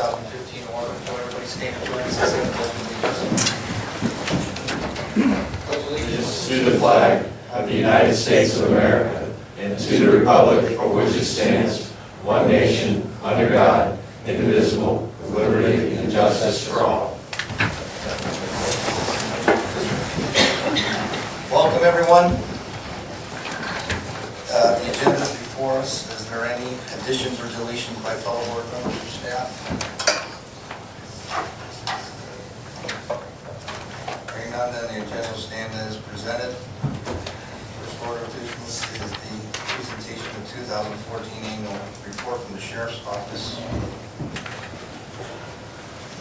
2015 order. Will everybody stand and join us in saying the Pledge of Allegiance? To the flag of the United States of America and to the republic for which it stands, one nation, under God, indivisible, with liberty and justice for all. Welcome, everyone. The agenda is before us. Is there any additions or deletions by fellow board members or staff? Hearing none, then the agenda will stand as presented. First order of business is the presentation of 2014 annual report from the Sheriff's Office.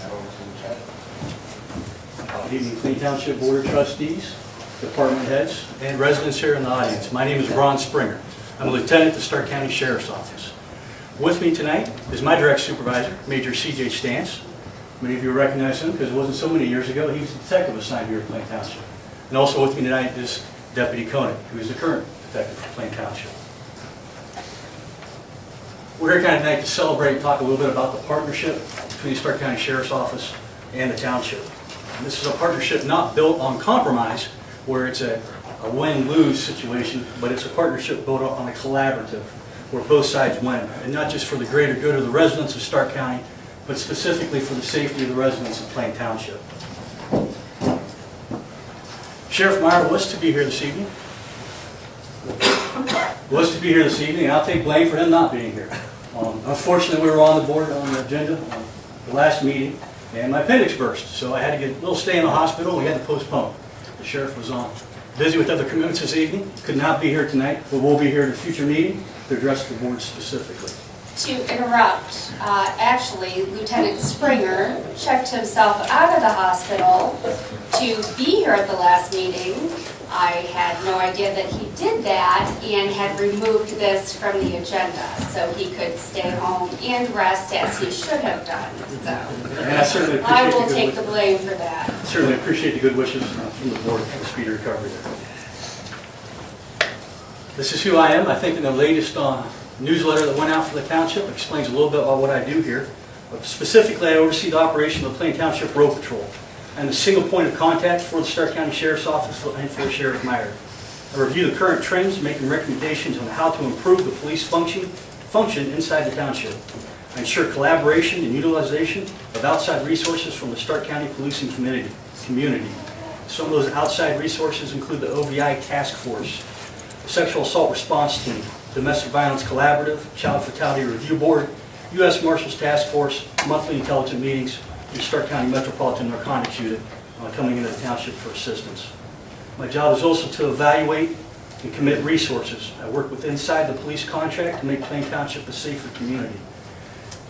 That over to Lieutenant. Good evening, Clean Township Board of Trustees, department heads, and residents here in the audience. My name is Ron Springer. I'm a lieutenant at the Stark County Sheriff's Office. With me tonight is my direct supervisor, Major C.J. Stantz. Many of you recognize him because it wasn't so many years ago. He was the detective assigned here at Plain Township. And also with me tonight is Deputy Koenig, who is the current detective for Plain Township. We're here tonight to celebrate and talk a little bit about the partnership between the Stark County Sheriff's Office and the Township. And this is a partnership not built on compromise, where it's a win-lose situation, but it's a partnership built on a collaborative, where both sides win, and not just for the greater good of the residents of Stark County, but specifically for the safety of the residents of Plain Township. Sheriff Meyer was to be here this evening. And I'll take blame for him not being here. Unfortunately, we were on the board on the agenda on the last meeting, and my appendix burst, so I had to get a little stay in the hospital. We had to postpone. The sheriff was busy with other commitments this evening, could not be here tonight, but will be here at a future meeting to address the board specifically. To interrupt, actually, Lieutenant Springer checked himself out of the hospital to be here at the last meeting. I had no idea that he did that and had removed this from the agenda so he could stay home and rest as he should have done. So I will take the blame for that. Certainly appreciate the good wishes from the board for the speedy recovery there. This is who I am. I think in the latest newsletter that went out for the township explains a little bit about what I do here. But specifically, I oversee the operation of the Plain Township Road Patrol. I'm the single point of contact for the Stark County Sheriff's Office and for Sheriff Meyer. I review the current trends, making recommendations on how to improve the police function inside the township. I ensure collaboration and utilization of outside resources from the Stark County policing community. Some of those outside resources include the OVI Task Force, Sexual Assault Response Team, Domestic Violence Collaborative, Child Fatality Review Board, U.S. Marshals Task Force, monthly intelligence meetings, and Stark County Metropolitan Narcotics Unit coming into the township for assistance. My job is also to evaluate and commit resources. I work with inside the police contract to make Plain Township a safer community.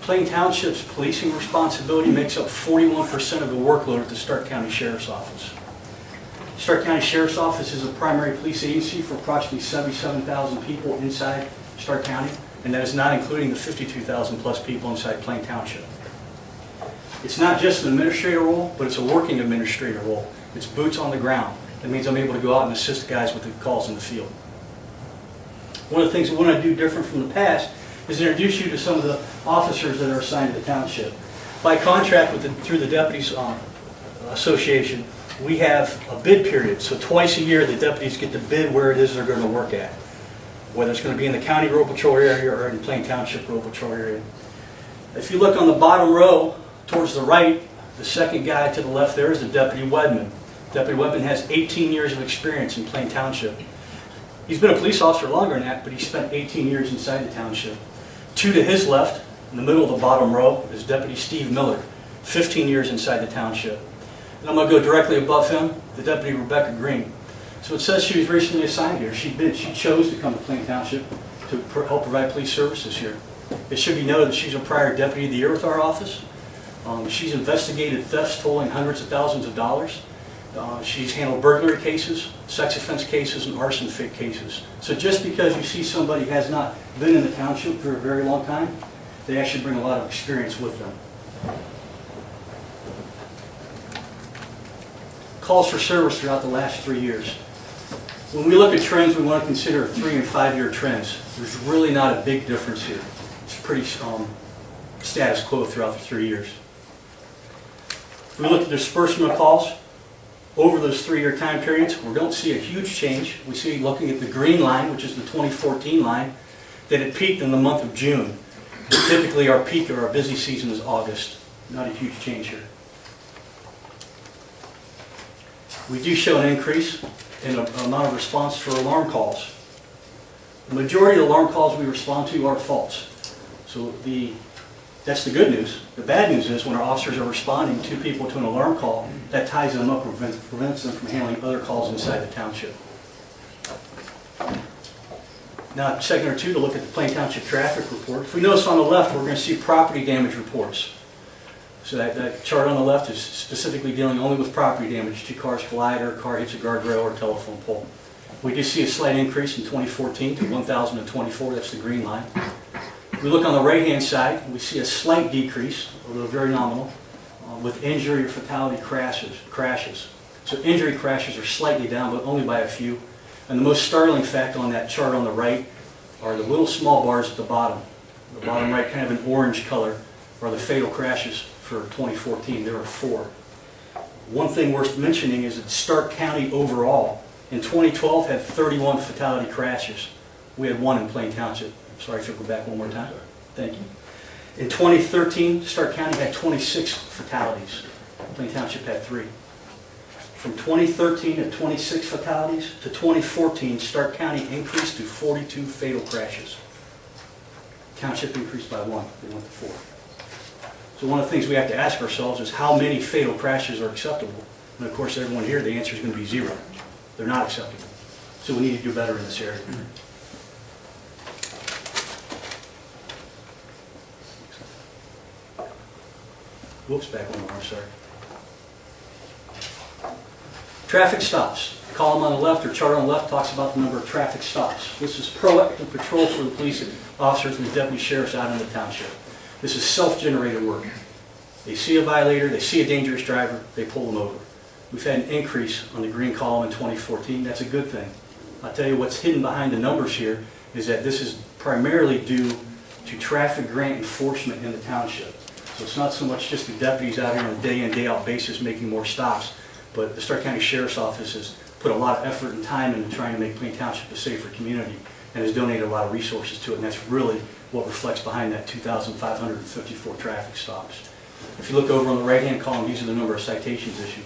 Plain Township's policing responsibility makes up 41% of the workload at the Stark County Sheriff's Office. Stark County Sheriff's Office is a primary police agency for approximately 77,000 people inside Stark County, and that is not including the 52,000 plus people inside Plain Township. It's not just an administrator role, but it's a working administrator role. It's boots on the ground. That means I'm able to go out and assist guys with the calls in the field. One of the things we want to do different from the past is introduce you to some of the officers that are assigned to the township. By contract through the Deputies Association, we have a bid period. So twice a year, the deputies get to bid where it is they're going to work at, whether it's going to be in the county road patrol area or in Plain Township road patrol area. If you look on the bottom row towards the right, the second guy to the left there is the Deputy Wedman. Deputy Wedman has 18 years of experience in Plain Township. He's been a police officer longer than that, but he spent 18 years inside the township. Two to his left, in the middle of the bottom row, is Deputy Steve Miller, 15 years inside the township. And I'm going to go directly above him, the Deputy Rebecca Green. So it says she was recently assigned here. She chose to come to Plain Township to help provide police services here. It should be noted that she's a prior Deputy of the Year with our office. She's investigated thefts totaling hundreds of thousands of dollars. She's handled burglary cases, sex offense cases, and arson fit cases. So just because you see somebody who has not been in the township for a very long time, they actually bring a lot of experience with them. Calls for service throughout the last 3 years. When we look at trends, we want to consider 3- and 5-year trends. There's really not a big difference here. It's pretty status quo throughout the 3 years. If we look at the disbursement of calls over those 3-year time periods, we don't see a huge change. We see, looking at the green line, which is the 2014 line, that it peaked in the month of June. Typically our peak or our busy season is August. Not a huge change here. We do show an increase in the amount of response for alarm calls. The majority of the alarm calls we respond to are false. So that's the good news. The bad news is when our officers are responding to people to an alarm call, that ties them up or prevents them from handling other calls inside the township. Now, a second or two to look at the Plain Township traffic report. If we notice on the left, we're going to see property damage reports. So that chart on the left is specifically dealing only with property damage. 2 cars collide, or a car hits a guardrail or a telephone pole. We did see a slight increase in 2014 to 1,024. That's the green line. If we look on the right-hand side, we see a slight decrease, although very nominal, with injury or fatality crashes. So injury crashes are slightly down, but only by a few. And the most startling fact on that chart on the right are the little small bars at the bottom. The bottom right, kind of an orange color, are the fatal crashes for 2014. There are 4. One thing worth mentioning is that Stark County overall, in 2012, had 31 fatality crashes. We had 1 in Plain Township. Sorry if you go back one more time. Thank you. In 2013, Stark County had 26 fatalities. Plain Township had 3. From 2013 to 26 fatalities to 2014, Stark County increased to 42 fatal crashes. Township increased by 1. They went to 4. So one of the things we have to ask ourselves is how many fatal crashes are acceptable? And of course, everyone here, the answer is going to be 0. They're not acceptable. So we need to do better in this area. Whoops, back one more, I'm sorry. Traffic stops. The column on the left, or chart on the left, talks about the number of traffic stops. This is proactive patrol for the police officers and the deputy sheriffs out in the township. This is self-generated work. They see a violator, they see a dangerous driver, they pull them over. We've had an increase on the green column in 2014. That's a good thing. I'll tell you what's hidden behind the numbers here is that this is primarily due to traffic grant enforcement in the township. So it's not so much just the deputies out here on a day-in, day-out basis making more stops, but the Stark County Sheriff's Office has put a lot of effort and time into trying to make Plain Township a safer community and has donated a lot of resources to it, and that's really what reflects behind that 2,554 traffic stops. If you look over on the right-hand column, these are the number of citations issued.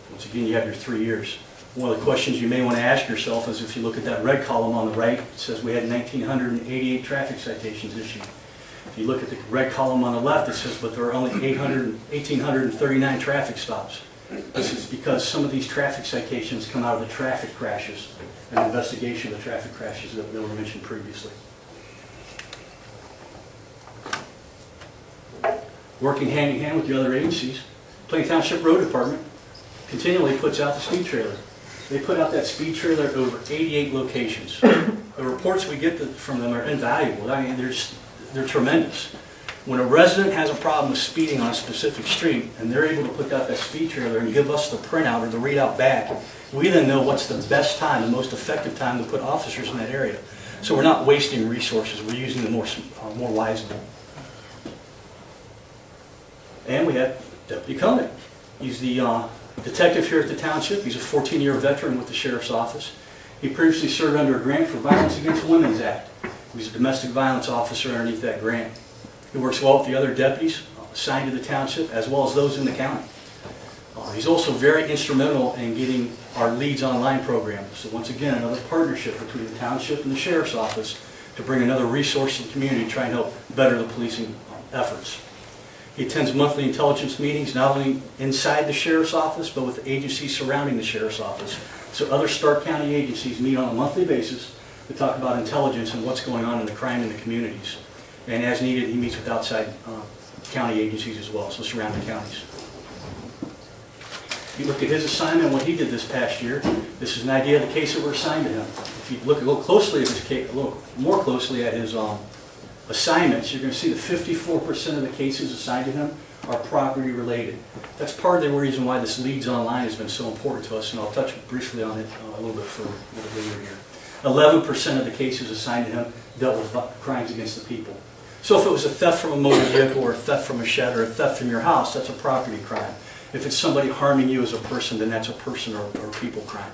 Once again, you have your 3 years. One of the questions you may want to ask yourself is if you look at that red column on the right, it says we had 1,988 traffic citations issued. If you look at the red column on the left, it says, but there are only 1,839 traffic stops. This is because some of these traffic citations come out of the traffic crashes and investigation of the traffic crashes that were mentioned previously. Working hand in hand with the other agencies, Plain Township Road Department continually puts out the speed trailer. They put out that speed trailer at over 88 locations. The reports we get from them are invaluable. I mean, they're tremendous. When a resident has a problem with speeding on a specific street and they're able to put out that speed trailer and give us the printout or the readout back, we then know what's the best time, the most effective time to put officers in that area. So we're not wasting resources, we're using them more wisely. And we have Deputy Koenig. He's the detective here at the township. He's a 14-year veteran with the Sheriff's Office. He previously served under a grant for Violence Against Women's Act. He's a domestic violence officer underneath that grant. He works well with the other deputies assigned to the township as well as those in the county. He's also very instrumental in getting our Leads Online program. So once again, another partnership between the township and the Sheriff's Office to bring another resource to the community to try and help better the policing efforts. He attends monthly intelligence meetings, not only inside the Sheriff's Office, but with the agencies surrounding the Sheriff's Office. So other Stark County agencies meet on a monthly basis to talk about intelligence and what's going on in the crime in the communities. And as needed, he meets with outside county agencies as well, so surrounding counties. If you look at his assignment, what he did this past year, this is an idea of the case that were assigned to him. If you look a little closely at his case, a little more closely at his assignments, you're going to see that 54% of the cases assigned to him are property related. That's part of the reason why this Leads Online has been so important to us, and I'll touch briefly on it a little bit later here. 11% of the cases assigned to him dealt with crimes against the people. So if it was a theft from a motor vehicle, or a theft from a shed, or a theft from your house, that's a property crime. If it's somebody harming you as a person, then that's a person or people crime.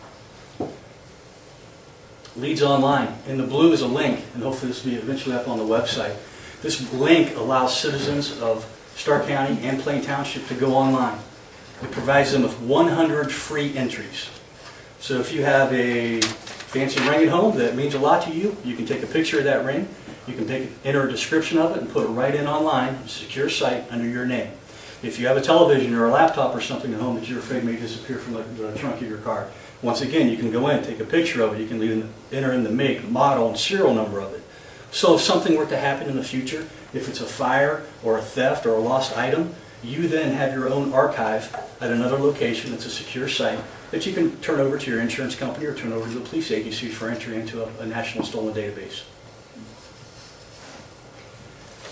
Leads online. In the blue is a link, and hopefully this will be eventually up on the website. This link allows citizens of Stark County and Plain Township to go online. It provides them with 100 free entries. So if you have a fancy ring at home that means a lot to you, you can take a picture of that ring, you can enter a description of it and put it right in online, a secure site under your name. If you have a television or a laptop or something at home that you're afraid may disappear from the trunk of your car, once again, you can go in, take a picture of it, you can enter in the make, model, and serial number of it. So if something were to happen in the future, if it's a fire or a theft or a lost item, you then have your own archive at another location that's a secure site that you can turn over to your insurance company or turn over to the police agency for entry into a national stolen database.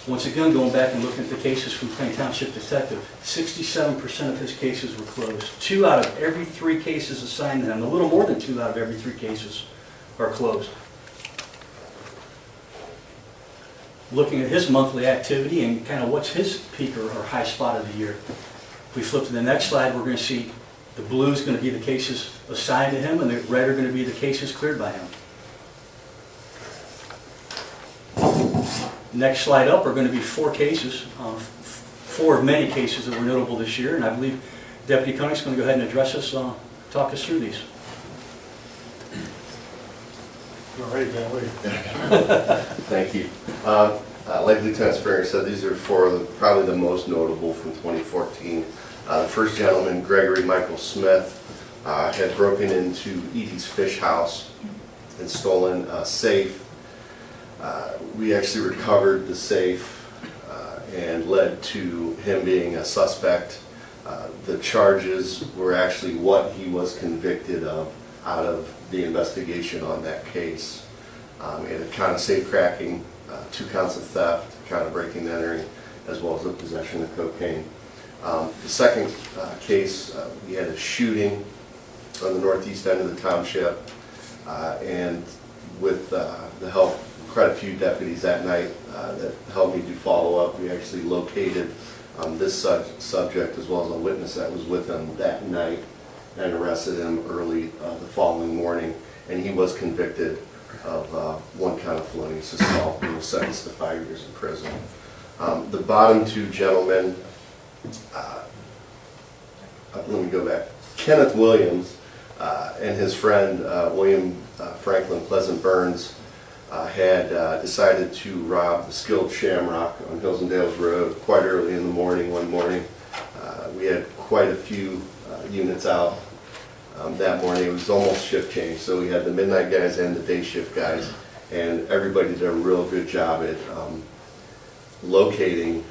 Once again, going back and looking at the cases from Plain Township Detective, 67% of his cases were closed. 2 out of every 3 cases assigned to him, a little more than 2 out of every 3 cases are closed. Looking at his monthly activity and kind of what's his peak or high spot of the year. If we flip to the next slide, we're going to see the blue is going to be the cases assigned to him, and the red are going to be the cases cleared by him. Next slide up are going to be 4 cases, 4 of many cases that were notable this year, and I believe Deputy Koenig's going to go ahead and address us, talk us through these. All right, can't wait. Thank you. Like Lieutenant Springer said, these are 4 of probably the most notable from 2014. The first gentleman, Gregory Michael Smith, had broken into Edie's Fish House and stolen a safe. We actually recovered the safe and led to him being a suspect. The charges were actually what he was convicted of out of the investigation on that case. It had count of safe cracking, 2 counts of theft, count of breaking and entering, as well as the possession of cocaine. The second case, we had a shooting on the northeast end of the township, and with the help quite a few deputies that night that helped me do follow-up, we actually located this subject as well as a witness that was with him that night and arrested him early the following morning, and he was convicted of 1 count of felonious assault and was sentenced to 5 years in prison. The bottom 2 gentlemen, let me go back. Kenneth Williams and his friend William Franklin Pleasant Burns had decided to rob the Skilled Shamrock on Hills and Dales Road quite early in the morning one morning. We had quite a few units out that morning. It was almost shift change, so we had the midnight guys and the day shift guys, and everybody did a real good job at locating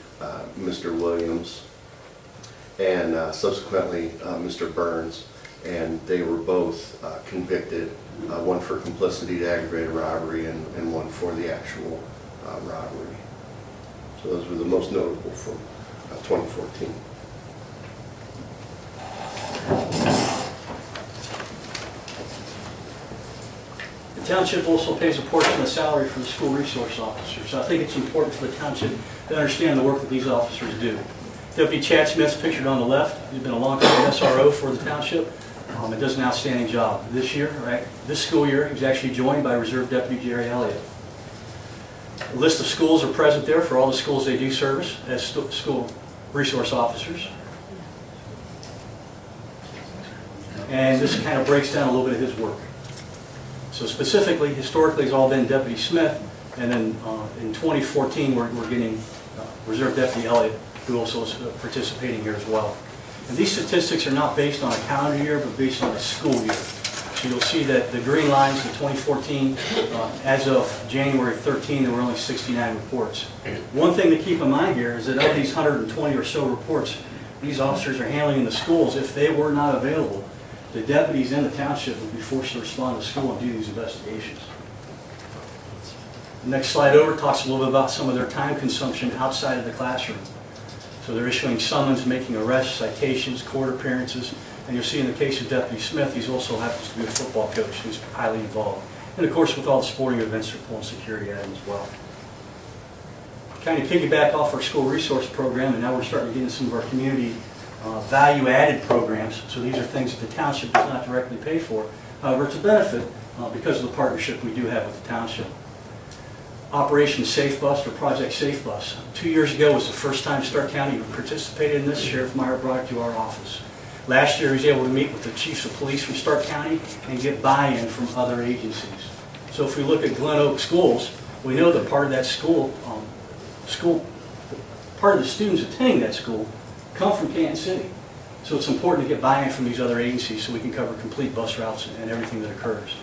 Mr. Williams and subsequently Mr. Burns, and they were both convicted, 1 for complicity to aggravated robbery and 1 for the actual robbery. So those were the most notable from 2014. The township also pays a portion of the salary for the school resource officers. So I think it's important for the township to understand the work that these officers do. Deputy Chad Smith's pictured on the left. He's been a long-time SRO for the township. It does an outstanding job. This year, this school year, he was actually joined by Reserve Deputy Jerry Elliott. A list of schools are present there for all the schools they do service as school resource officers. And this kind of breaks down a little bit of his work. So specifically, historically, it's all been Deputy Smith, and then in 2014, we're getting Reserve Deputy Elliott, who also is participating here as well. And these statistics are not based on a calendar year, but based on a school year. So you'll see that the green lines in 2014, as of January 13, there were only 69 reports. One thing to keep in mind here is that of these 120 or so reports, these officers are handling in the schools. If they were not available, the deputies in the township would be forced to respond to school and do these investigations. The next slide over talks a little bit about some of their time consumption outside of the classroom. So they're issuing summons, making arrests, citations, court appearances, and you'll see in the case of Deputy Smith, he's also happens to be a football coach who's highly involved. And of course, with all the sporting events, they're pulling security at him as well. kind of piggyback off our school resource program, and now we're starting to get into some of our community value-added programs. So these are things that the township does not directly pay for. However, it's a benefit because of the partnership we do have with the township. Operation Safe Bus, or Project Safe Bus. 2 years ago was the first time Stark County participated in this. Sheriff Meyer brought it to our office. Last year he was able to meet with the chiefs of police from Stark County and get buy-in from other agencies. So if we look at Glen Oak schools, we know that part of that part of the students attending that school come from Canton City. So it's important to get buy-in from these other agencies so we can cover complete bus routes and everything that occurs.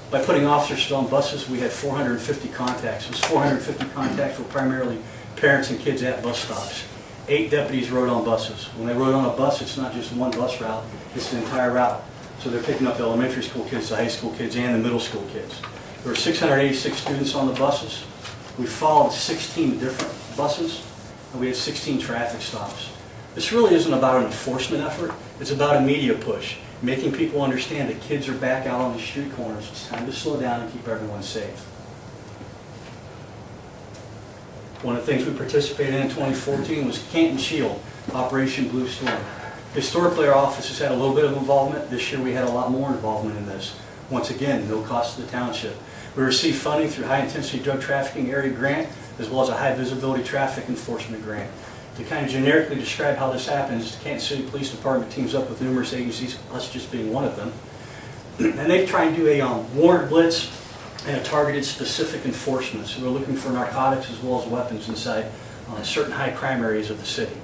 By putting officers on buses, we had 450 contacts. Those 450 contacts were primarily parents and kids at bus stops. 8 deputies rode on buses. When they rode on a bus, it's not just one bus route, it's the entire route. So they're picking up the elementary school kids, the high school kids, and the middle school kids. There were 686 students on the buses. We followed 16 different buses, and we had 16 traffic stops. This really isn't about an enforcement effort, it's about a media push, making people understand that kids are back out on the street corners. It's time to slow down and keep everyone safe. One of the things we participated in 2014 was Canton Shield, Operation Blue Storm. Historically, our office has had a little bit of involvement. This year we had a lot more involvement in this. Once again, no cost to the township. We received funding through High Intensity Drug Trafficking Area Grant, as well as a High Visibility Traffic Enforcement Grant. To kind of generically describe how this happens, the Canton City Police Department teams up with numerous agencies, us just being one of them, and they try and do a warrant blitz and a targeted specific enforcement. So we're looking for narcotics as well as weapons inside certain high crime areas of the city.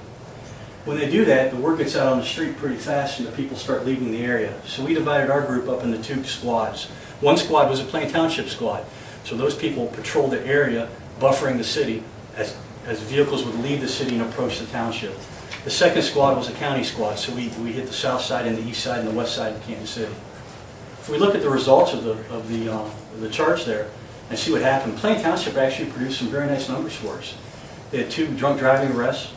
When they do that, the word gets out on the street pretty fast and the people start leaving the area. So we divided our group up into 2 squads. One squad was a Plain Township squad. So those people patrolled the area, buffering the city as vehicles would leave the city and approach the township. The second squad was a county squad, so we hit the south side and the east side and the west side of Canton City. If we look at the results of the charge there and see what happened, Plain Township actually produced some very nice numbers for us. They had 2 drunk driving arrests,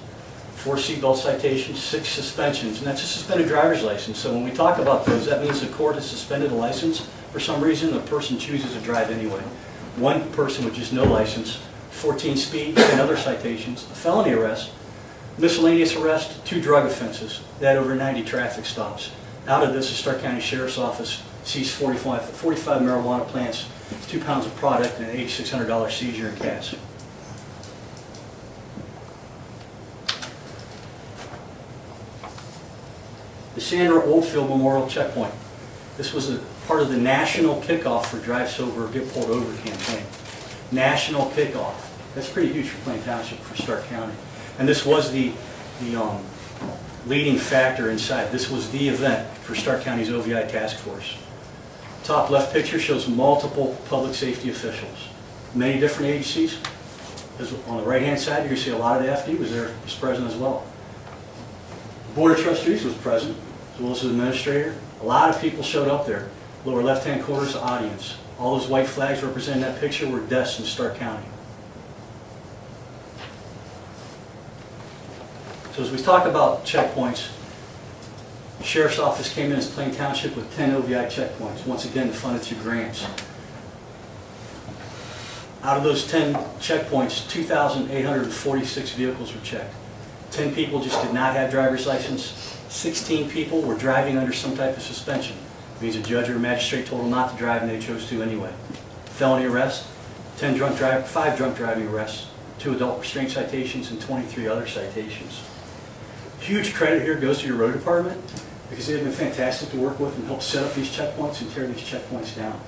4 seatbelt citations, 6 suspensions, and that's a suspended driver's license. So when we talk about those, that means the court has suspended a license. For some reason, the person chooses to drive anyway. 1 person with just no license, 14 speed, 10 other citations, a felony arrest, miscellaneous arrest, 2 drug offenses. They had over 90 traffic stops. Out of this, the Stark County Sheriff's Office seized 45 marijuana plants, 2 pounds of product, and an $8,600 seizure in cash. The Sandra Oldfield Memorial Checkpoint. This was a part of the national kickoff for Drive Sober, Get Pulled Over campaign. National kickoff. That's pretty huge for Plain Township, for Stark County. And this was the leading factor inside. This was the event for Stark County's OVI task force. Top left picture shows multiple public safety officials. Many different agencies. On the right-hand side, you can see a lot of the FD was present as well. The Board of Trustees was present, as well as the administrator. A lot of people showed up there. Lower left-hand corner is the audience. All those white flags representing that picture were deaths in Stark County. So as we talk about checkpoints, the Sheriff's Office came in as Plain Township with 10 OVI checkpoints, once again funded through grants. Out of those 10 checkpoints, 2,846 vehicles were checked. 10 people just did not have driver's license. 16 people were driving under some type of suspension. It means a judge or a magistrate told them not to drive and they chose to anyway. Felony arrest, 5 drunk driving arrests, 2 adult restraint citations, and 23 other citations. Huge credit here goes to your road department because they've been fantastic to work with and help set up these checkpoints and tear these checkpoints down.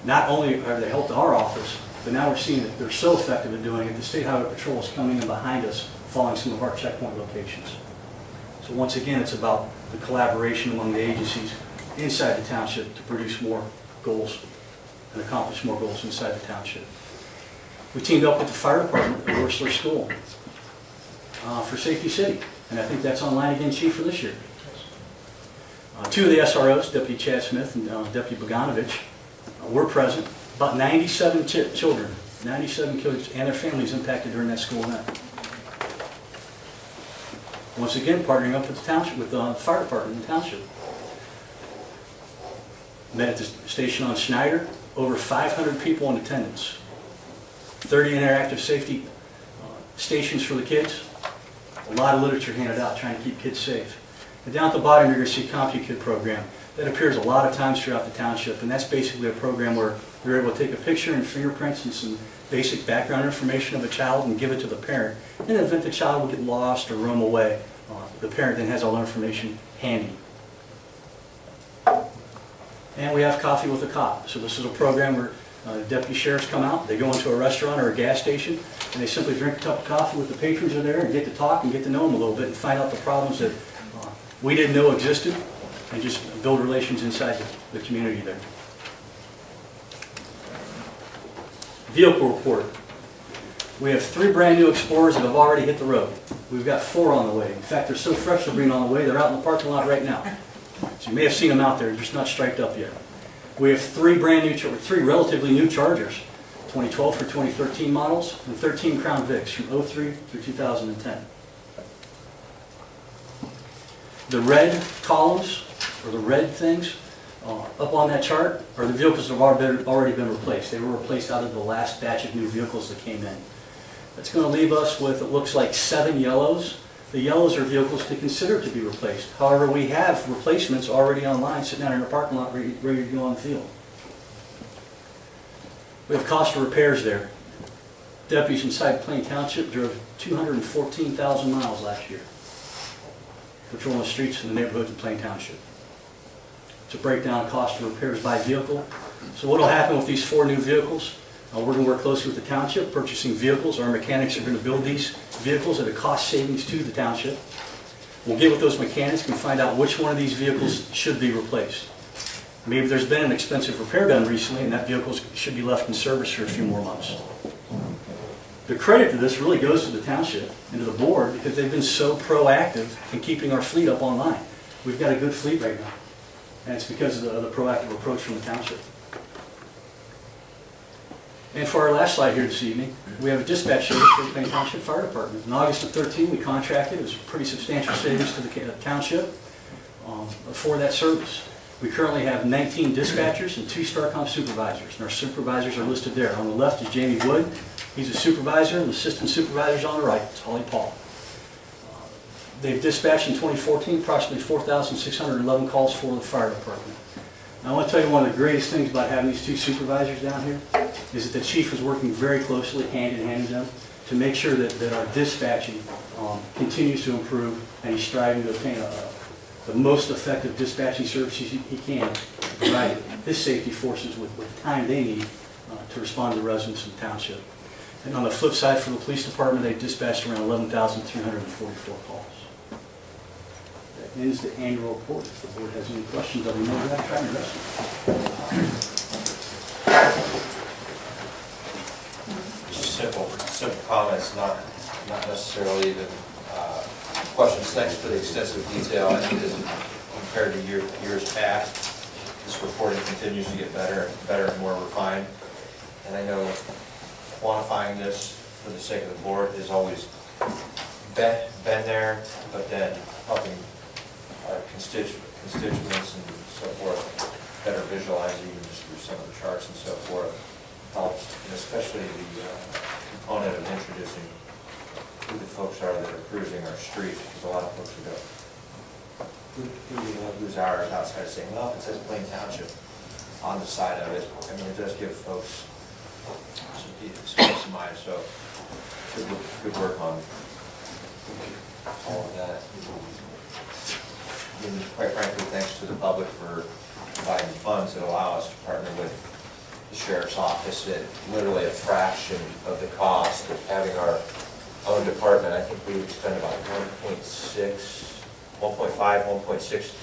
Not only have they helped our office, but now we're seeing that they're so effective at doing it, the State Highway Patrol is coming in behind us following some of our checkpoint locations. So once again, it's about the collaboration among the agencies inside the township to produce more goals and accomplish more goals inside the township. We teamed up with the fire department at Whistler School for Safety City, and I think that's online again, Chief, for this year. 2 of the SROs, Deputy Chad Smith and Deputy Bogdanovich, were present. About 97 children, 97 kids and their families impacted during that school event. Once again, partnering up with the township, with the fire department in the township. Met at the station on Schneider, over 500 people in attendance. 30 interactive safety stations for the kids. A lot of literature handed out trying to keep kids safe. And down at the bottom, you're going to see CompuKid program. That appears a lot of times throughout the township, and that's basically a program where you're able to take a picture and fingerprints and some basic background information of a child and give it to the parent. In the event the child will get lost or roam away, the parent then has all the information handy. And we have Coffee with a Cop. So this is a program where deputy sheriffs come out, they go into a restaurant or a gas station, and they simply drink a cup of coffee with the patrons are there and get to talk and get to know them a little bit and find out the problems that we didn't know existed, and just build relations inside the community there. Vehicle report. We have 3 brand new Explorers that have already hit the road. We've got 4 on the way. In fact, they're so fresh they're being on the way, they're out in the parking lot right now. So you may have seen them out there, they're just not striped up yet. We have 3 relatively new Chargers, 2012 through 2013 models, and 13 Crown Vics from 03 through 2010. The red columns, or the red things, up on that chart are the vehicles that have already been replaced. They were replaced out of the last batch of new vehicles that came in. That's going to leave us with, it looks like, 7 yellows. The yellows are vehicles to consider to be replaced. However, we have replacements already online, sitting out in our parking lot, ready to go on the field. We have cost of repairs there. Deputies inside Plain Township drove 214,000 miles last year, patrolling the streets in the neighborhoods of Plain Township. It's a breakdown of cost of repairs by vehicle. So what will happen with these 4 new vehicles? We're going to work closely with the township, purchasing vehicles. Our mechanics are going to build these vehicles at a cost savings to the township. We'll get with those mechanics and find out which one of these vehicles should be replaced. Maybe there's been an expensive repair done recently and that vehicle should be left in service for a few more months. The credit to this really goes to the township and to the board because they've been so proactive in keeping our fleet up online. We've got a good fleet right now, and it's because of the proactive approach from the township. And for our last slide here this evening, we have a dispatch service for the Plain Township Fire Department. In August of 2013, we contracted. It was a pretty substantial savings to the township for that service. We currently have 19 dispatchers and 2 StarCom supervisors, and our supervisors are listed there. On the left is Jamie Wood. He's a supervisor, and the assistant supervisor's on the right. It's Holly Paul. They've dispatched in 2014 approximately 4,611 calls for the fire department. Now, I want to tell you one of the greatest things about having these 2 supervisors down here is that the chief is working very closely, hand in hand with them, to make sure that our dispatching continues to improve, and he's striving to obtain the most effective dispatching services he can to provide his safety forces with the time they need to respond to the residents of the township. And on the flip side, for the police department, they've dispatched around 11,344 calls. That ends the annual report. If the board has any questions, I'll be more than glad to try and address them. Just simple comments, not necessarily even questions. Thanks for the extensive detail. I think this is compared to years past. This reporting continues to get better and more refined. And I know quantifying this for the sake of the board has always been there, but then helping our constituents and so forth better visualizing just through some of the charts and so forth helps, and especially the component of introducing who the folks are that are cruising our streets, because a lot of folks will go, who's ours outside saying, well, if it says Plain Township on the side of it, I mean, it does give folks some peace of mind, so good work on all of that. And quite frankly, thanks to the public for providing funds that allow us to partner with the sheriff's office at literally a fraction of the cost of having our own department. I think we would spend about $1.6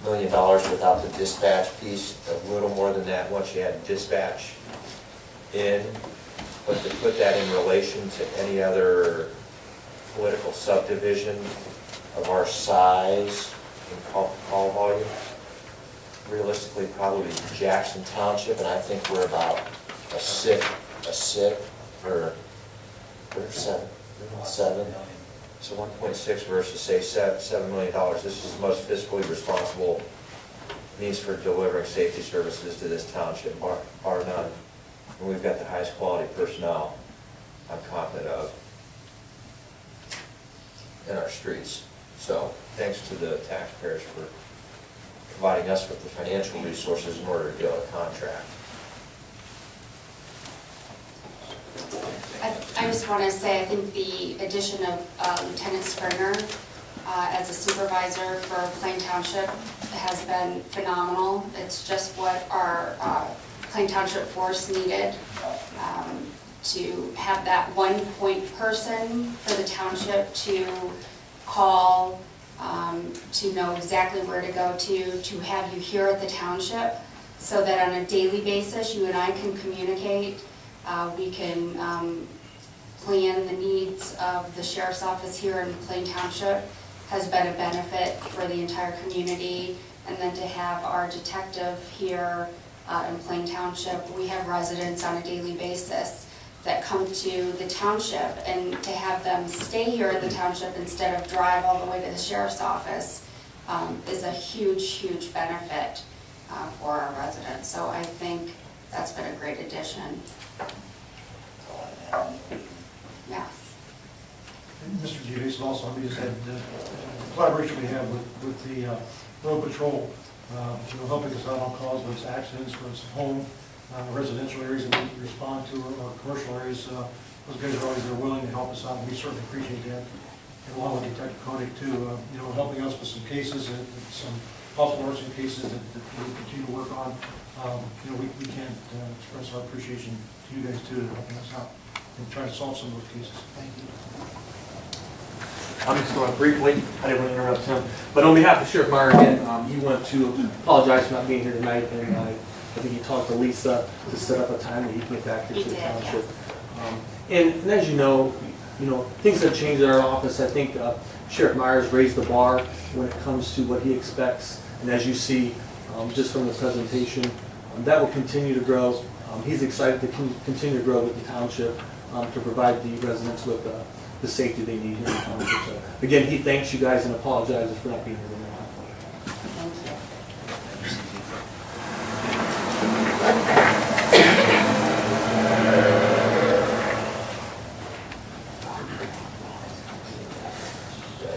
million without the dispatch piece, a little more than that once you add dispatch in. But to put that in relation to any other political subdivision of our size and call volume, realistically probably Jackson Township, and I think we're about a SIP for 7. So 1.6 versus say $7 million. This is the most fiscally responsible means for delivering safety services to this township, bar none. And we've got the highest quality personnel I'm confident of. in our streets. So thanks to the taxpayers for providing us with the financial resources in order to get a contract. I just want to say, I think the addition of Lieutenant Springer as a supervisor for Plain Township has been phenomenal. It's just what our Plain Township force needed, to have that one point person for the township to call, to know exactly where to go to have you here at the township, so that on a daily basis, you and I can communicate. We can plan the needs of the sheriff's office here in Plain Township has been a benefit for the entire community. And then to have our detective here in Plain Township, we have residents on a daily basis that come to the township, and to have them stay here in the township instead of drive all the way to the sheriff's office is a huge, huge benefit for our residents. So I think that's been a great addition. Yes. And Mr. Gevasis also, let me just add, the collaboration we have with the road patrol, helping us out on calls, whether it's accidents, whether it's home, residential areas that we respond to, or commercial areas. Those guys are always willing to help us out, and we certainly appreciate that. And along with Detective Koenig too, helping us with some cases, some possible arson cases that we continue to work on. We can't express our appreciation to you guys too, helping us out and trying to solve some of those cases. Thank you. I'm just going to briefly, I didn't want to interrupt him, but on behalf of Sheriff Meyer again, he went to apologize for not being here tonight, and I think he talked to Lisa to set up a time that he can get back here to the township. And as you know, things have changed in our office. I think Sheriff Myers raised the bar when it comes to what he expects, and as you see just from the presentation, that will continue to grow. He's excited to continue to grow with the township to provide the residents with the safety they need here in the township. So again, he thanks you guys and apologizes for not being here tonight.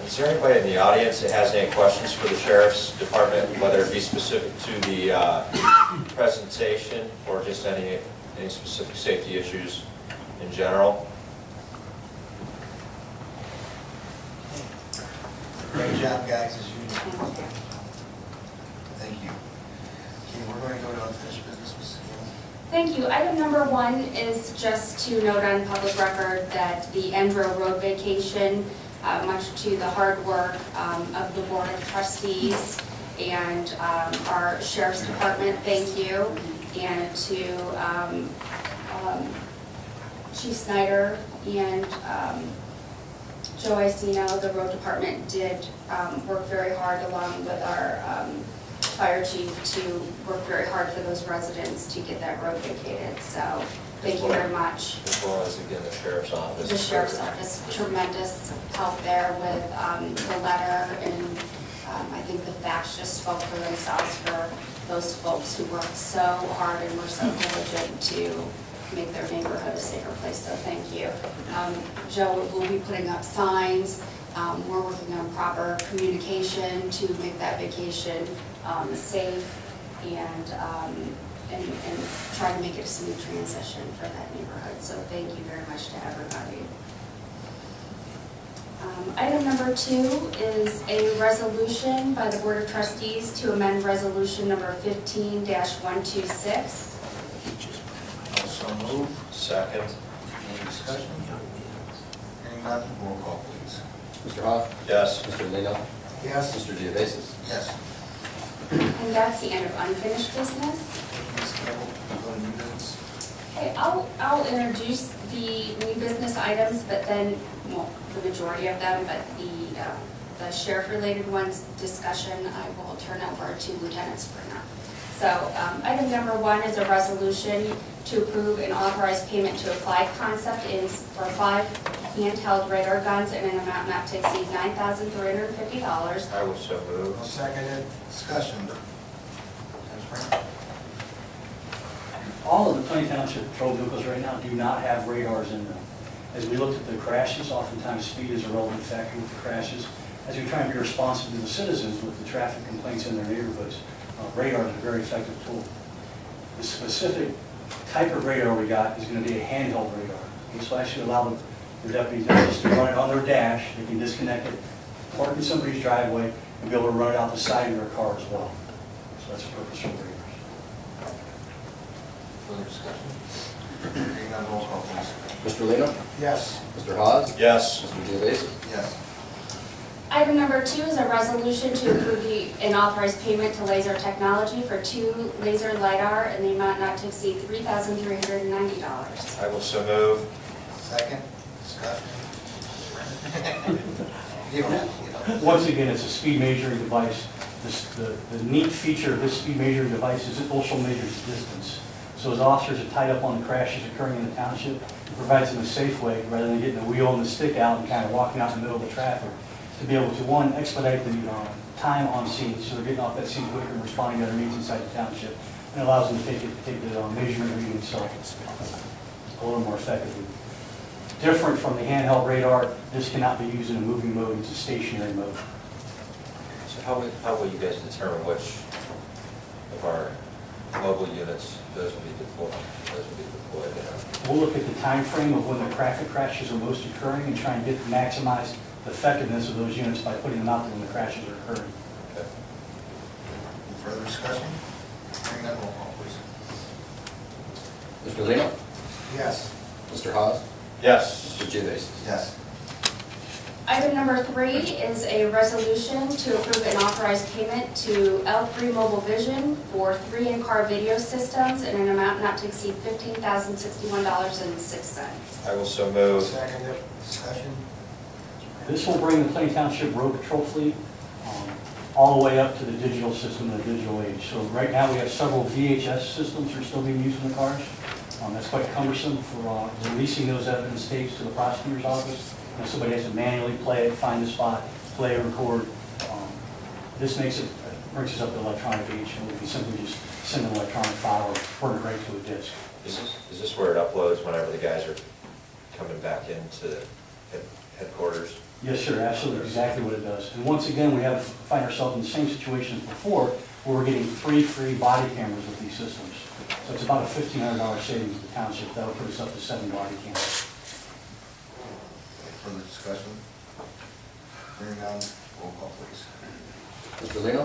Is there anybody in the audience that has any questions for the Sheriff's Department, whether it be specific to the presentation or just any specific safety issues in general? Great job, guys, as usual. Thank you. Okay, we're going to go to unfinished business, Mrs. Gill. Thank you. Item number 1 is just to note on public record that the Endro Road vacation, much to the hard work of the Board of Trustees and our Sheriff's Department, thank you, and to Chief Snyder and Joe Icino. The road department did work very hard along with our fire chief to work very hard for those residents to get that road vacated. So thank you very much. As well as, again, the Sheriff's Office. The Sheriff's Office, tremendous help there with the letter, and I think the facts just spoke for themselves for those folks who worked so hard and were so diligent to make their neighborhood a safer place, so thank you. Joe will be putting up signs. We're working on proper communication to make that vacation safe and try to make it a smooth transition for that neighborhood. So thank you very much to everybody. Item number 2 is a resolution by the Board of Trustees to amend resolution number 15-126. Also move. Second. Any discussion? Hearing none, roll call, please. Mr. Hawes? Yes. Mr. Lino? Yes. Mr. Gevasis? Yes. And that's the end of unfinished business. Ms. Campbell, go to new business. Okay, I'll introduce the new business items, but then, well, the majority of them, but the sheriff-related ones discussion, I will turn over to Lieutenant Springer. So item number 1 is a resolution to approve and authorize payment to Applied Concept is for 5 handheld radar guns in an amount not to exceed $9,350. I will so move. I'll second it. Discussion. Ms. Brown? All of the Plain Township patrol vehicles right now do not have radars in them. As we looked at the crashes, oftentimes speed is a relevant factor with the crashes. As we try and be responsive to the citizens with the traffic complaints in their neighborhoods, radar is a very effective tool. The specific type of radar we got is going to be a handheld radar. This will actually allow the deputies not just to run it on their dash, they can disconnect it, park in somebody's driveway, and be able to run it out the side of their car as well. So that's the purpose of radars. Further discussion? Hearing none, roll call please. Mr. Lino? Yes. Mr. Hawes? Yes. Mr. Geovasis? Yes. Item number 2 is a resolution to approve an authorized payment to Laser Technology for 2 laser LiDAR in the amount not to exceed $3,390. I will so move. Second, discussion? You don't have to, you know. Once again, it's a speed measuring device. The neat feature of this speed measuring device is it also measures distance. So as officers are tied up on the crashes occurring in the township, it provides them a safe way, rather than getting the wheel and the stick out and kind of walking out in the middle of the traffic, to be able to, one, expedite the time on scene, so they're getting off that scene quicker and responding to their needs inside the township, and allows them to take the measurement reading itself a little more effectively. Different from the handheld radar, this cannot be used in a moving mode, it's a stationary mode. So how will you guys determine which of our mobile units those will be deployed? We'll look at the time frame of when the traffic crashes are most occurring and try and maximize the effectiveness of those units by putting them out there when the crashes are occurring. Okay. Further discussion? Hearing none, roll call please. Mr. Lino? Yes. Mr. Hawes? Yes. Mr. Geovasis? Yes. Item number 3 is a resolution to approve an authorized payment to L3 Mobile Vision for 3 in-car video systems in an amount not to exceed $15,061.06. I will so move. Second, discussion? This will bring the Plain Township Road Patrol fleet all the way up to the digital system in the digital age. So right now we have several VHS systems that are still being used in the cars. That's quite cumbersome for releasing those evidence tapes to the prosecutor's office. And somebody has to manually play it, find the spot, play, record. This brings us up to electronic age, and we can simply just send an electronic file or burn it right to a disk. Is this where it uploads whenever the guys are coming back into headquarters? Yes, sir, absolutely, exactly what it does. And once again, we find ourselves in the same situation as before, where we're getting 3 free body cameras with these systems. So it's about a $1,500 savings to the township. That would put us up to 7 body cameras. Further discussion? Hearing none, roll call please. Mr. Lino?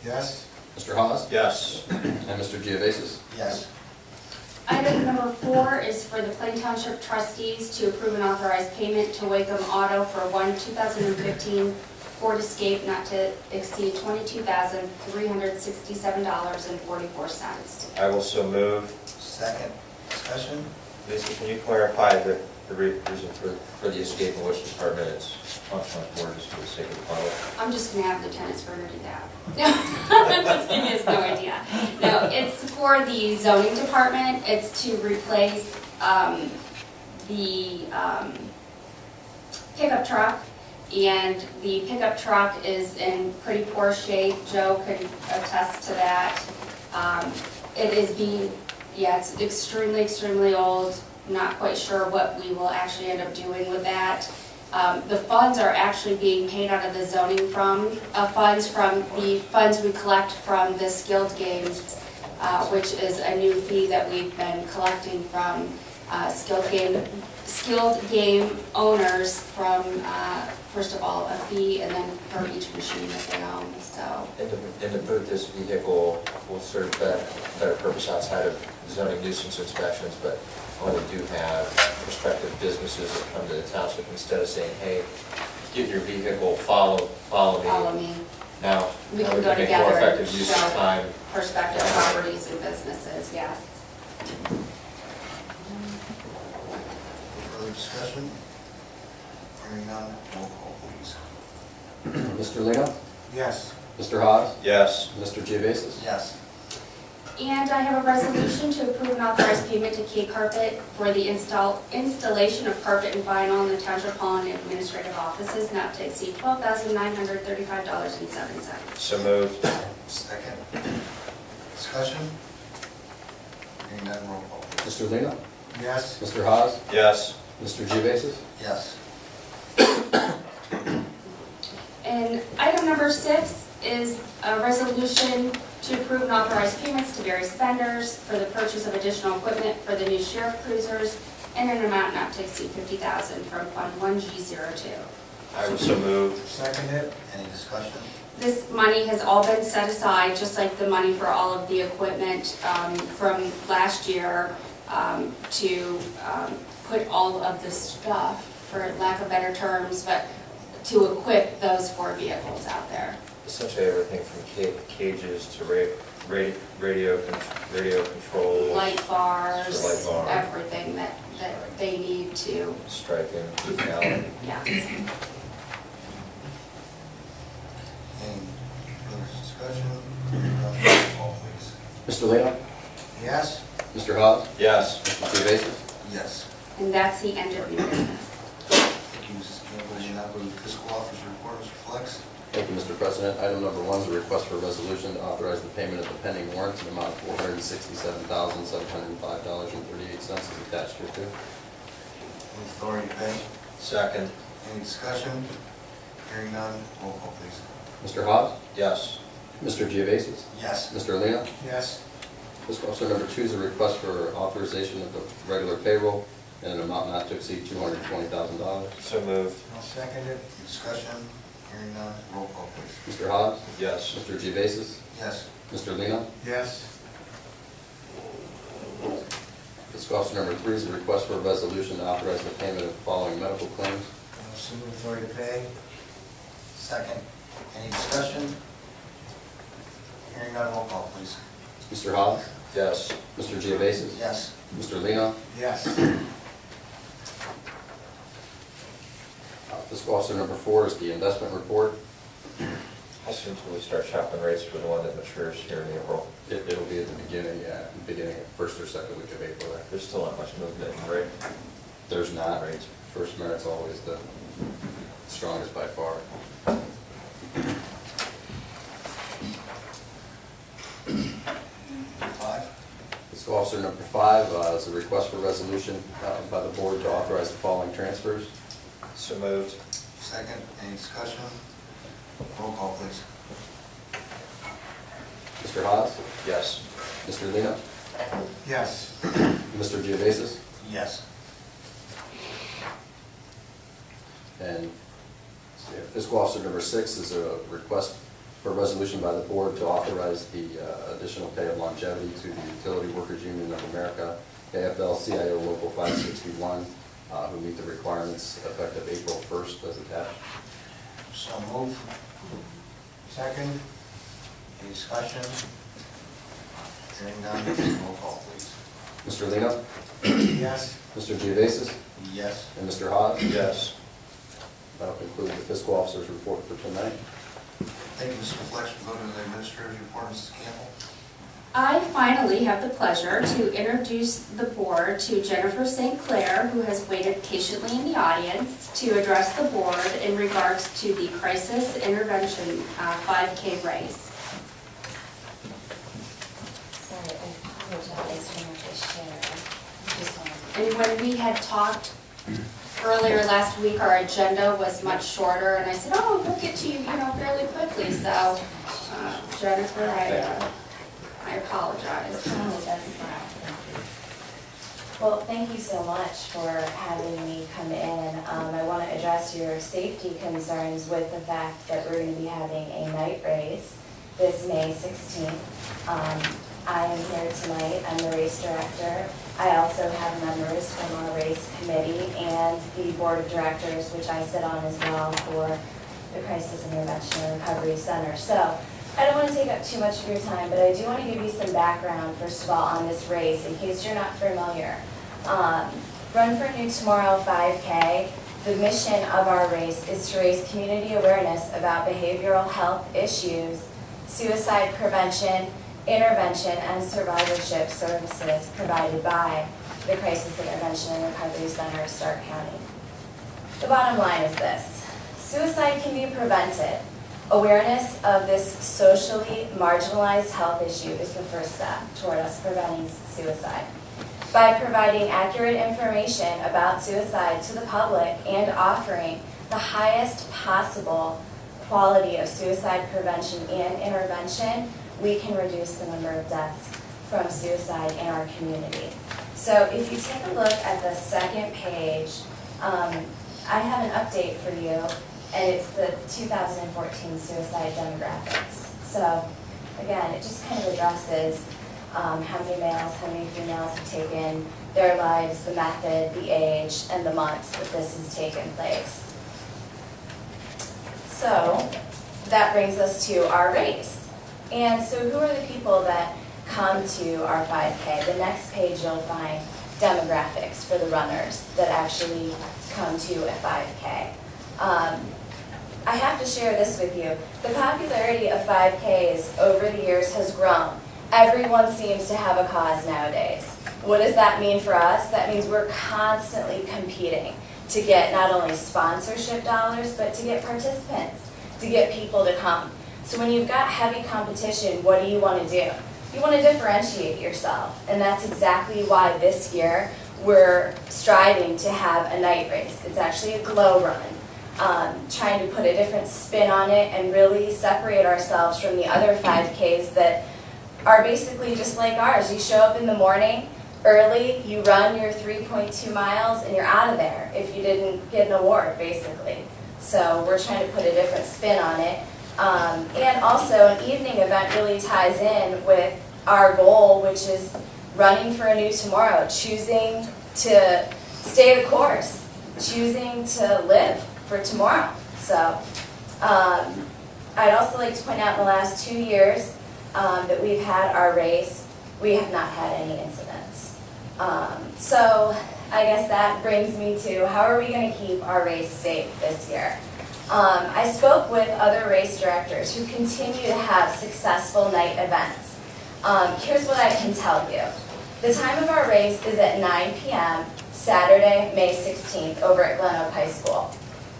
Yes. Mr. Hawes? Yes. And Mr. Geovasis? Yes. Item number 4 is for the Plain Township Trustees to approve an authorized payment to Wacom Auto for one 2015 Ford Escape not to exceed $22,367.44. I will so move. Second, discussion? Lisa, can you clarify the reason for the escape and which department it's functional for, just for the sake of the public? I'm just going to have Lieutenant Springer do that. No, he has no idea. No, it's for the zoning department. It's to replace the pickup truck. And the pickup truck is in pretty poor shape. Joe could attest to that. It is it's extremely, extremely old. Not quite sure what we will actually end up doing with that. The funds are actually being paid out of the zoning funds from the funds we collect from the Skilled Games, which is a new fee that we've been collecting from Skilled Game owners from, first of all, a fee and then for each machine that they own, so. And to move this vehicle will serve better purpose outside of zoning nuisance inspections, but when we do have prospective businesses that come to the township, instead of saying, hey, get your vehicle, follow me. Follow me. Now We now can we go can make more together and effective use of show time. prospective properties and businesses, yes. Further discussion? Hearing none, roll call please. Mr. Lino? Yes. Mr. Hawes? Yes. Mr. Geovasis? Yes. And I have a resolution to approve an authorized payment to K Carpet for the installation of carpet and vinyl in the Township Hall and administrative offices not to exceed $12,935.07. So moved. Second. Discussion? Hearing none, roll call please. Mr. Lino? Yes. Mr. Hawes? Yes. Mr. Geovasis? Yes. And item number 6 is a resolution to approve and authorize payments to various vendors for the purchase of additional equipment for the new sheriff cruisers in an amount not to exceed $50,000 from Fund 1G02. I would so move. Second it. Any discussion? This money has all been set aside, just like the money for all of the equipment from last year, to put all of the stuff, for lack of better terms, but to equip those 4 vehicles out there. Essentially everything from cages to radio controls. Light bars, Light bar. everything that they need to, Striping, decals. yes. Any further discussion? Hearing none, roll call please. Mr. Lino? Yes? Mr. Hawes? Yes. Mr. Geovasis? Yes. And that's the end of new business. Thank you, Mrs. Campbell. You now go to the fiscal officer report, Mr. Flex. Thank you, Mr. President. Item number 1 is a request for a resolution to authorize the payment of the pending warrants in the amount of $467,705.38 is attached here too. Any authority to pay? Second. Any discussion? Hearing none, roll call please. Mr. Hawes? Yes. Mr. Geovasis? Yes. Mr. Lino? Yes. Fiscal Officer number 2 is a request for authorization of the regular payroll in an amount not to exceed $220,000. So moved. I'll second it. Any discussion? Hearing none, roll call please. Mr. Hawes? Yes. Mr. Geovasis? Yes. Mr. Lino? Yes. Fiscal Officer number 3 is a request for a resolution to authorize the payment of the following medical claims. Assume authority to pay. Second. Any discussion? Hearing none, roll call please. Mr. Hawes? Yes. Mr. Geovasis? Yes. Mr. Lino? Yes. Fiscal Officer number 4 is the investment report. How soon till we start shopping rates for the one that matures here in April? It'll be at the beginning of first or second week of April. There's still not much movement in rate. There's not. First merit's always the strongest by far. Five. Fiscal Officer number 5 is a request for resolution by the board to authorize the following transfers. So moved. Second. Any discussion? Roll call please. Mr. Hawes? Yes. Mr. Lino? Yes. Mr. Geovasis? Yes. And Fiscal Officer number 6 is a request for a resolution by the board to authorize the additional pay of longevity to the Utility Workers Union of America, AFL-CIO Local 561, who meet the requirements effective April 1st as attached. So move. Second. Any discussion? Hearing none, roll call please. Mr. Lino? Yes. Mr. Geovasis? Yes. And Mr. Hawes? Yes. That'll conclude the Fiscal Officer's report for tonight. Thank you, Mr. Flex. We'll go to the Administrator's report, Mrs. Campbell. I finally have the pleasure to introduce the board to Jennifer St. Clair, who has waited patiently in the audience to address the board in regards to the Crisis Intervention 5K race. Sorry, I apologize for not sharing. Just wanted And when we had talked earlier last week, our agenda was much shorter, and I said, oh, we'll get to you, fairly quickly. So, Jennifer, I apologize. to- Oh, that's fine. Thank you. Well, thank you so much for having me come in. I want to address your safety concerns with the fact that we're going to be having a night race this May 16th. I am here tonight. I'm the race director. I also have members from our race committee and the board of directors, which I sit on as well for the Crisis Intervention and Recovery Center. So I don't want to take up too much of your time, but I do want to give you some background, first of all, on this race, in case you're not familiar. Run for New Tomorrow 5K, the mission of our race is to raise community awareness about behavioral health issues, suicide prevention, intervention, and survivorship services provided by the Crisis Intervention and Recovery Center of Stark County. The bottom line is this: suicide can be prevented. Awareness of this socially marginalized health issue is the first step toward us preventing suicide. by providing accurate information about suicide to the public and offering the highest possible quality of suicide prevention and intervention, we can reduce the number of deaths from suicide in our community. So if you take a look at the second page, I have an update for you, and it's the 2014 suicide demographics. So again, it just kind of addresses how many males, how many females have taken their lives, the method, the age, and the months that this has taken place. So that brings us to our race. And so who are the people that come to our 5K? The next page you'll find demographics for the runners that actually come to a 5K. I have to share this with you. The popularity of 5Ks over the years has grown. Everyone seems to have a cause nowadays. What does that mean for us? That means we're constantly competing to get not only sponsorship dollars, but to get participants, to get people to come. So when you've got heavy competition, what do you want to do? You want to differentiate yourself, and that's exactly why this year we're striving to have a night race. It's actually a glow run, trying to put a different spin on it and really separate ourselves from the other 5Ks that are basically just like ours. You show up in the morning early, you run your 3.2 miles, and you're out of there if you didn't get an award, basically. So we're trying to put a different spin on it. And also, an evening event really ties in with our goal, which is running for a new tomorrow, choosing to stay the course, choosing to live for tomorrow. So I'd also like to point out in the last 2 years that we've had our race, we have not had any incidents. So I guess that brings me to how are we going to keep our race safe this year? I spoke with other race directors who continue to have successful night events. Here's what I can tell you. The time of our race is at 9 p.m. Saturday, May 16th over at Glen Oak High School.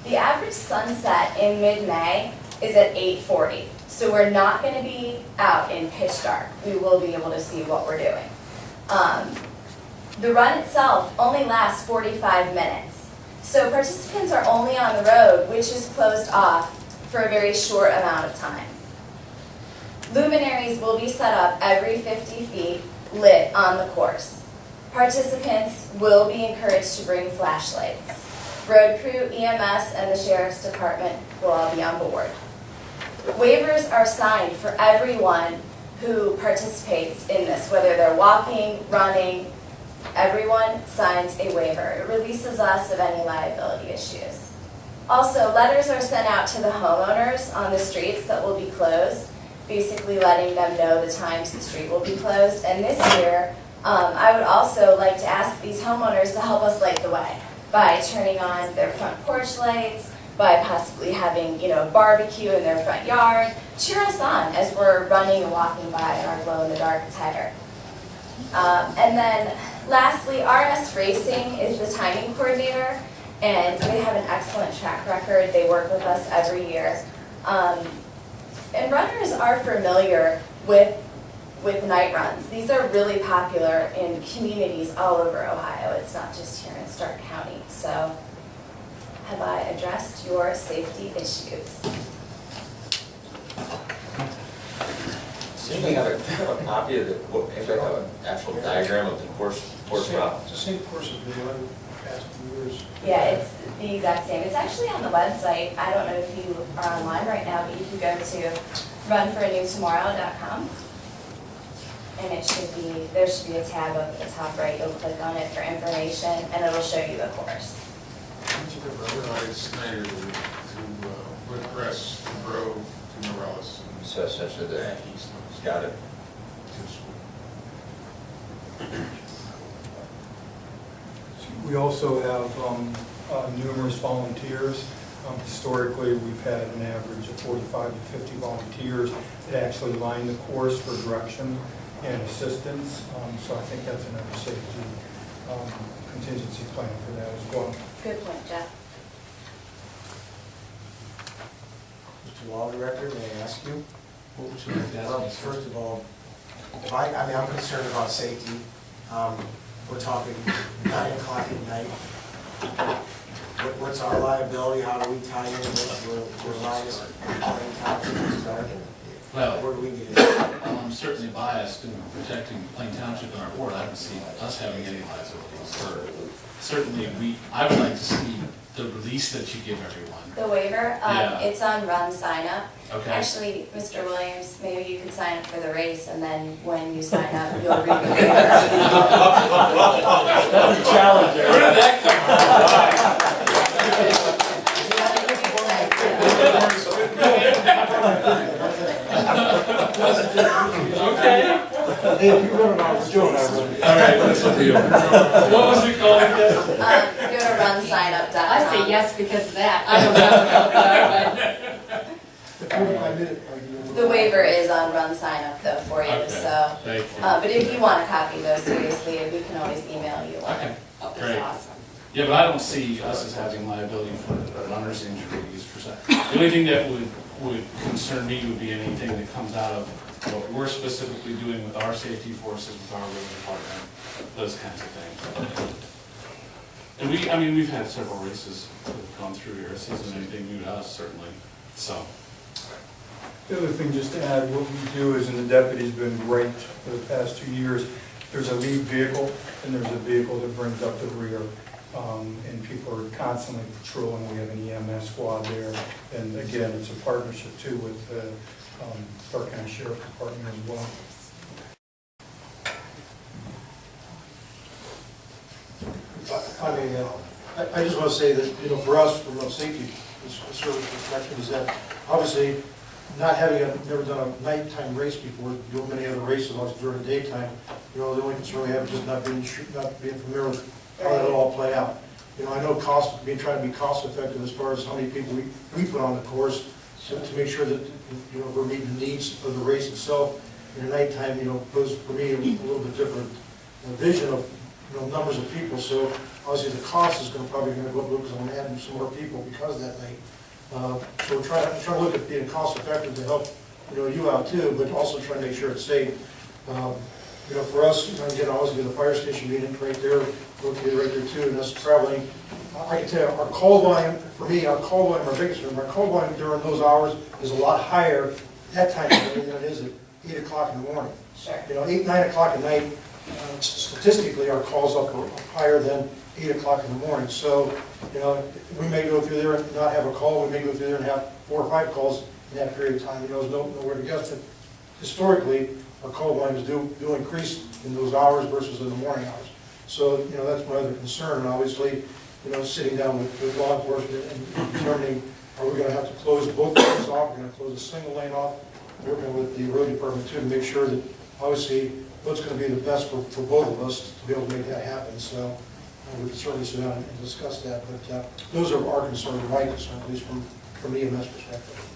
The average sunset in mid-May is at 8:40. So we're not going to be out in pitch dark. We will be able to see what we're doing. The run itself only lasts 45 minutes. So participants are only on the road, which is closed off for a very short amount of time. Luminaries will be set up every 50 feet, lit on the course. Participants will be encouraged to bring flashlights. Road crew, EMS, and the Sheriff's Department will all be on board. Waivers are signed for everyone who participates in this, whether they're walking, running, everyone signs a waiver. It releases us of any liability issues. Also, letters are sent out to the homeowners on the streets that will be closed, basically letting them know the times the street will be closed. And this year, I would also like to ask these homeowners to help us light the way by turning on their front porch lights, by possibly having, barbecue in their front yard. Cheer us on as we're running and walking by in our glow-in-the-dark attire. And then lastly, RS Racing is the timing coordinator, and they have an excellent track record. They work with us every year. And runners are familiar with night runs. These are really popular in communities all over Ohio. It's not just here in Stark County. So have I addressed your safety issues? So you have a copy of an actual diagram of the course route? It's the same course as we run past 2 years. Yeah, it's the exact same. It's actually on the website. I don't know if you are online right now, but you can go to runforanewtomorrow.com. And there should be a tab up at the top right. You'll click on it for information, and it'll show you the course. Each of the overnight Snyder to Woodcrest, to Grove, to Morales. So essentially, Back east. got it. We also have numerous volunteers. Historically, we've had an average of 45 to 50 volunteers that actually line the course for direction and assistance. So I think that's another safety contingency plan for that as well. Good point, Jeff. Mr. Law Director, may I ask you? What would you like to ask me? First of all, I'm concerned about safety. we're talking 9 o'clock at night. What's our liability? How do we tie in this? We're liable playing Township to start. Well, Where do we get it? while I'm certainly biased in protecting Plain Township and our board, I don't see us having any liabilities. Certainly, I would like to see the release that you give everyone. The waiver, Yeah. it's on run sign up. Okay. Actually, Mr. Williams, maybe you could sign up for the race, and then when you sign up, you'll read the waiver. That's a challenge there. Where did that come Okay. Hey, if you run it off, Joe and I run it. All right, what's the deal? What was it called again? Go to runsignup.com. I say yes because of that. I don't know about that, The 45-minute. The waiver is on run sign up though for you, Okay, so. thank you. But if you want a copy though, seriously, we can always email you one. Okay, but great. that's awesome. Yeah, but I don't see us as having liability for runner's injuries for that. The only thing that would concern me would be anything that comes out of what we're specifically doing with our safety forces, with our road department, those kinds of things. And we've had several races that have gone through here. This isn't anything new to us, certainly, so. The other thing, just to add, what we do is, and the deputy's been great for the past 2 years, there's a lead vehicle, and there's a vehicle that brings up the rear. And people are constantly patrolling. We have an EMS squad there. And again, it's a partnership too with the Stark County Sheriff Department as well. I just want to say that, for us, from a safety service perspective, is that obviously not never done a nighttime race before, doing many other races during the daytime, the only concern we have is just not being familiar with how that'll all play out. I know trying to be cost effective as far as how many people we put on the course, so to make sure that, we're meeting the needs of the race itself. In the nighttime, poses for me a little bit different vision of, numbers of people. So obviously the cost is probably going to go up because I'm going to add some more people because of that night. So we're trying to look at being cost effective to help, you out too, but also trying to make sure it's safe. For us, again, obviously the fire station being right there, located right there too, and us traveling. I can tell you, our call volume, for me, our call volume during those hours is a lot higher that time of day than it is at 8 o'clock in the morning. Sure. 8, 9 o'clock at night, statistically, our calls up are higher than 8 o'clock in the morning. So, we may go through there and not have a call. We may go through there and have 4 or 5 calls in that period of time. There's nowhere to guess. But historically, our call volumes do increase in those hours versus in the morning hours. So, that's my other concern. And obviously, sitting down with law enforcement and determining, are we going to have to close both lanes off? We're going to close a single lane off. Working with the road department too to make sure that obviously what's going to be the best for both of us to be able to make that happen. So we can certainly sit down and discuss that. But those are our concerns, my concern, at least from the EMS perspective.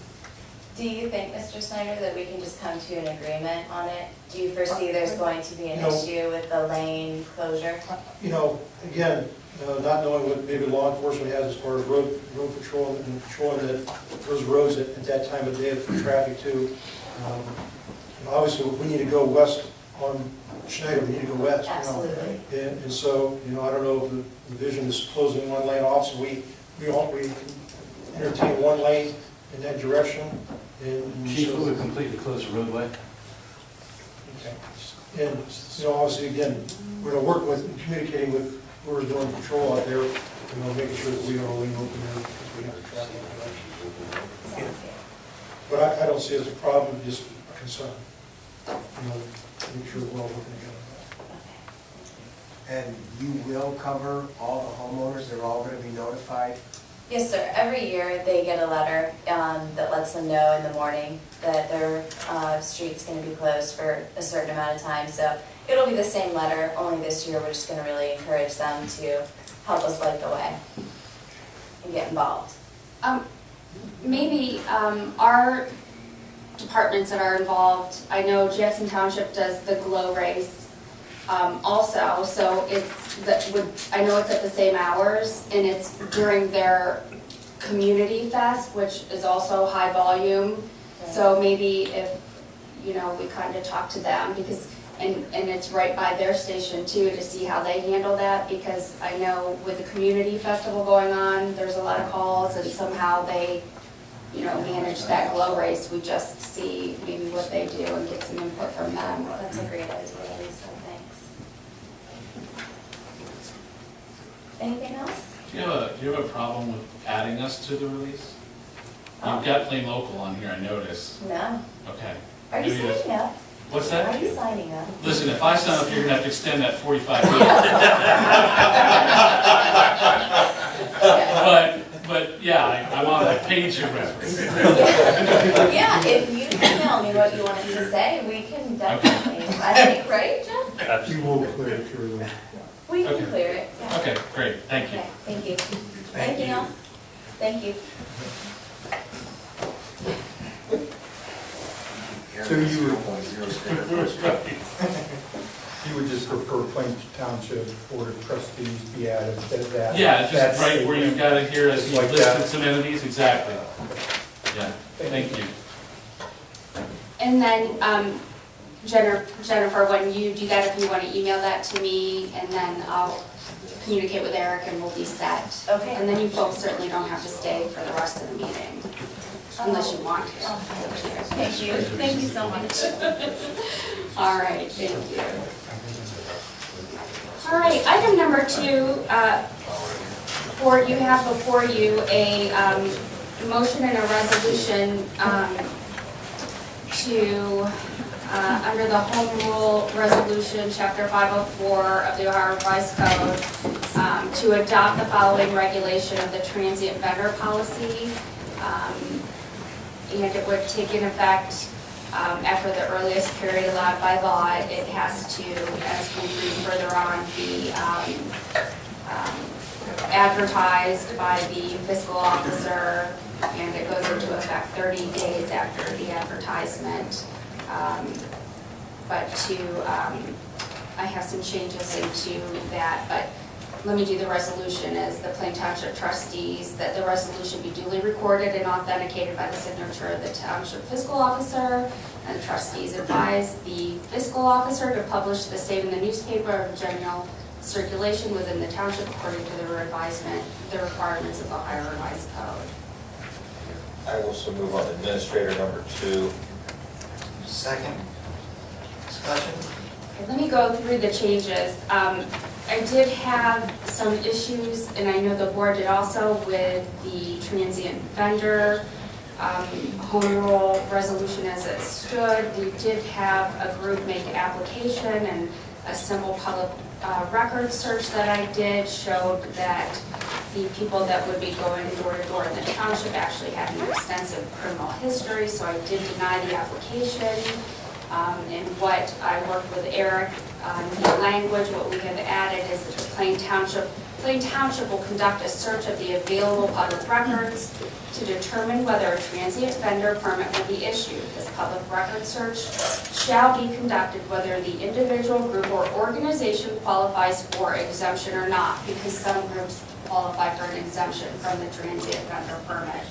Do you think, Mr. Snyder, that we can just come to an agreement on it? Do you foresee there's going to be an issue with the lane closure? Again, not knowing what maybe law enforcement has as far as road patrol and patrolling those roads at that time of day for traffic too. Obviously, we need to go west on Schneider. We need to go west. Absolutely. And so, I don't know if the vision is closing one lane off, so we entertain one lane in that direction. And Chief, we would completely close the roadway. Okay. And, obviously, again, we're going to work with and communicating with whoever's doing patrol out there, making sure that we are only open there because we have the traffic direction. But I don't see it as a problem, just a concern. Make sure we're all working together. And you will cover all the homeowners, they're all going to be notified? Yes, sir. Every year they get a letter that lets them know in the morning that their street's going to be closed for a certain amount of time. So it'll be the same letter, only this year we're just going to really encourage them to help us light the way and get involved. Maybe our departments that are involved, I know Jackson Township does the glow race also, so I know it's at the same hours, and it's during their community fest, which is also high volume. So maybe if, we kind of talk to them, because And it's right by their station too, to see how they handle that, because I know with the community festival going on, there's a lot of calls, and somehow they, manage that glow race. We just see maybe what they do and get some input from them. That's a great idea, Lisa, thanks. Anything else? Do you have a problem with adding us to the release? You've got plain local on here, I notice. No. Okay. Are you Maybe signing up? What's that? Are you signing up? Listen, if I sign up, you're gonna have to extend that 45 days. But yeah, I'm on my page your reference. Yeah, if you tell me what you want it to say, we can definitely, I think, right, Jeff? You will clear it through. We can Okay. clear it, yeah. Okay, great, thank you. Okay, thank you. Anything else? Thank you. So you would- 0.0 standard. You would just prefer Plain Township Board of Trustees be added to that? Yeah, just that right where you've statement? got it here as you Like listed that. some entities, exactly. Yeah, thank you. And then, Jennifer, when you do that, if you want to email that to me, and then I'll communicate with Eric and we'll be set. Okay. And then you folks certainly don't have to stay for the rest of the meeting, unless you want to. Thank you, thank you so much. All right, thank you. All right, item number 2, Board, you have before you a motion and a resolution to, under the Home Rule Resolution, Chapter 504 of the Ohio Revised Code, to adopt the following regulation of the transient vendor policy. And it would take in effect after the earliest period allowed by law. It has to, as we read further on, be advertised by the fiscal officer, and it goes into effect 30 days after the advertisement. I have some changes into that, but let me do the resolution as the Plain Township Trustees, that the resolution be duly recorded and authenticated by the signature of the Township Fiscal Officer, and the trustees advise the fiscal officer to publish the same in the newspaper of general circulation within the township according to the requirements of the Ohio Revised Code. I will also move on administrator number 2. Second. Discussion? Okay, let me go through the changes. I did have some issues, and I know the board did also, with the transient vendor home rule resolution as it stood. We did have a group make an application, and a simple public record search that I did showed that the people that would be going door to door in the township actually had an extensive criminal history, so I did deny the application. And what I worked with Eric on the language, what we have added is that the Plain Township will conduct a search of the available public records to determine whether a transient vendor permit will be issued. This public record search shall be conducted whether the individual, group, or organization qualifies for exemption or not, because some groups qualify for an exemption from the transient vendor permit.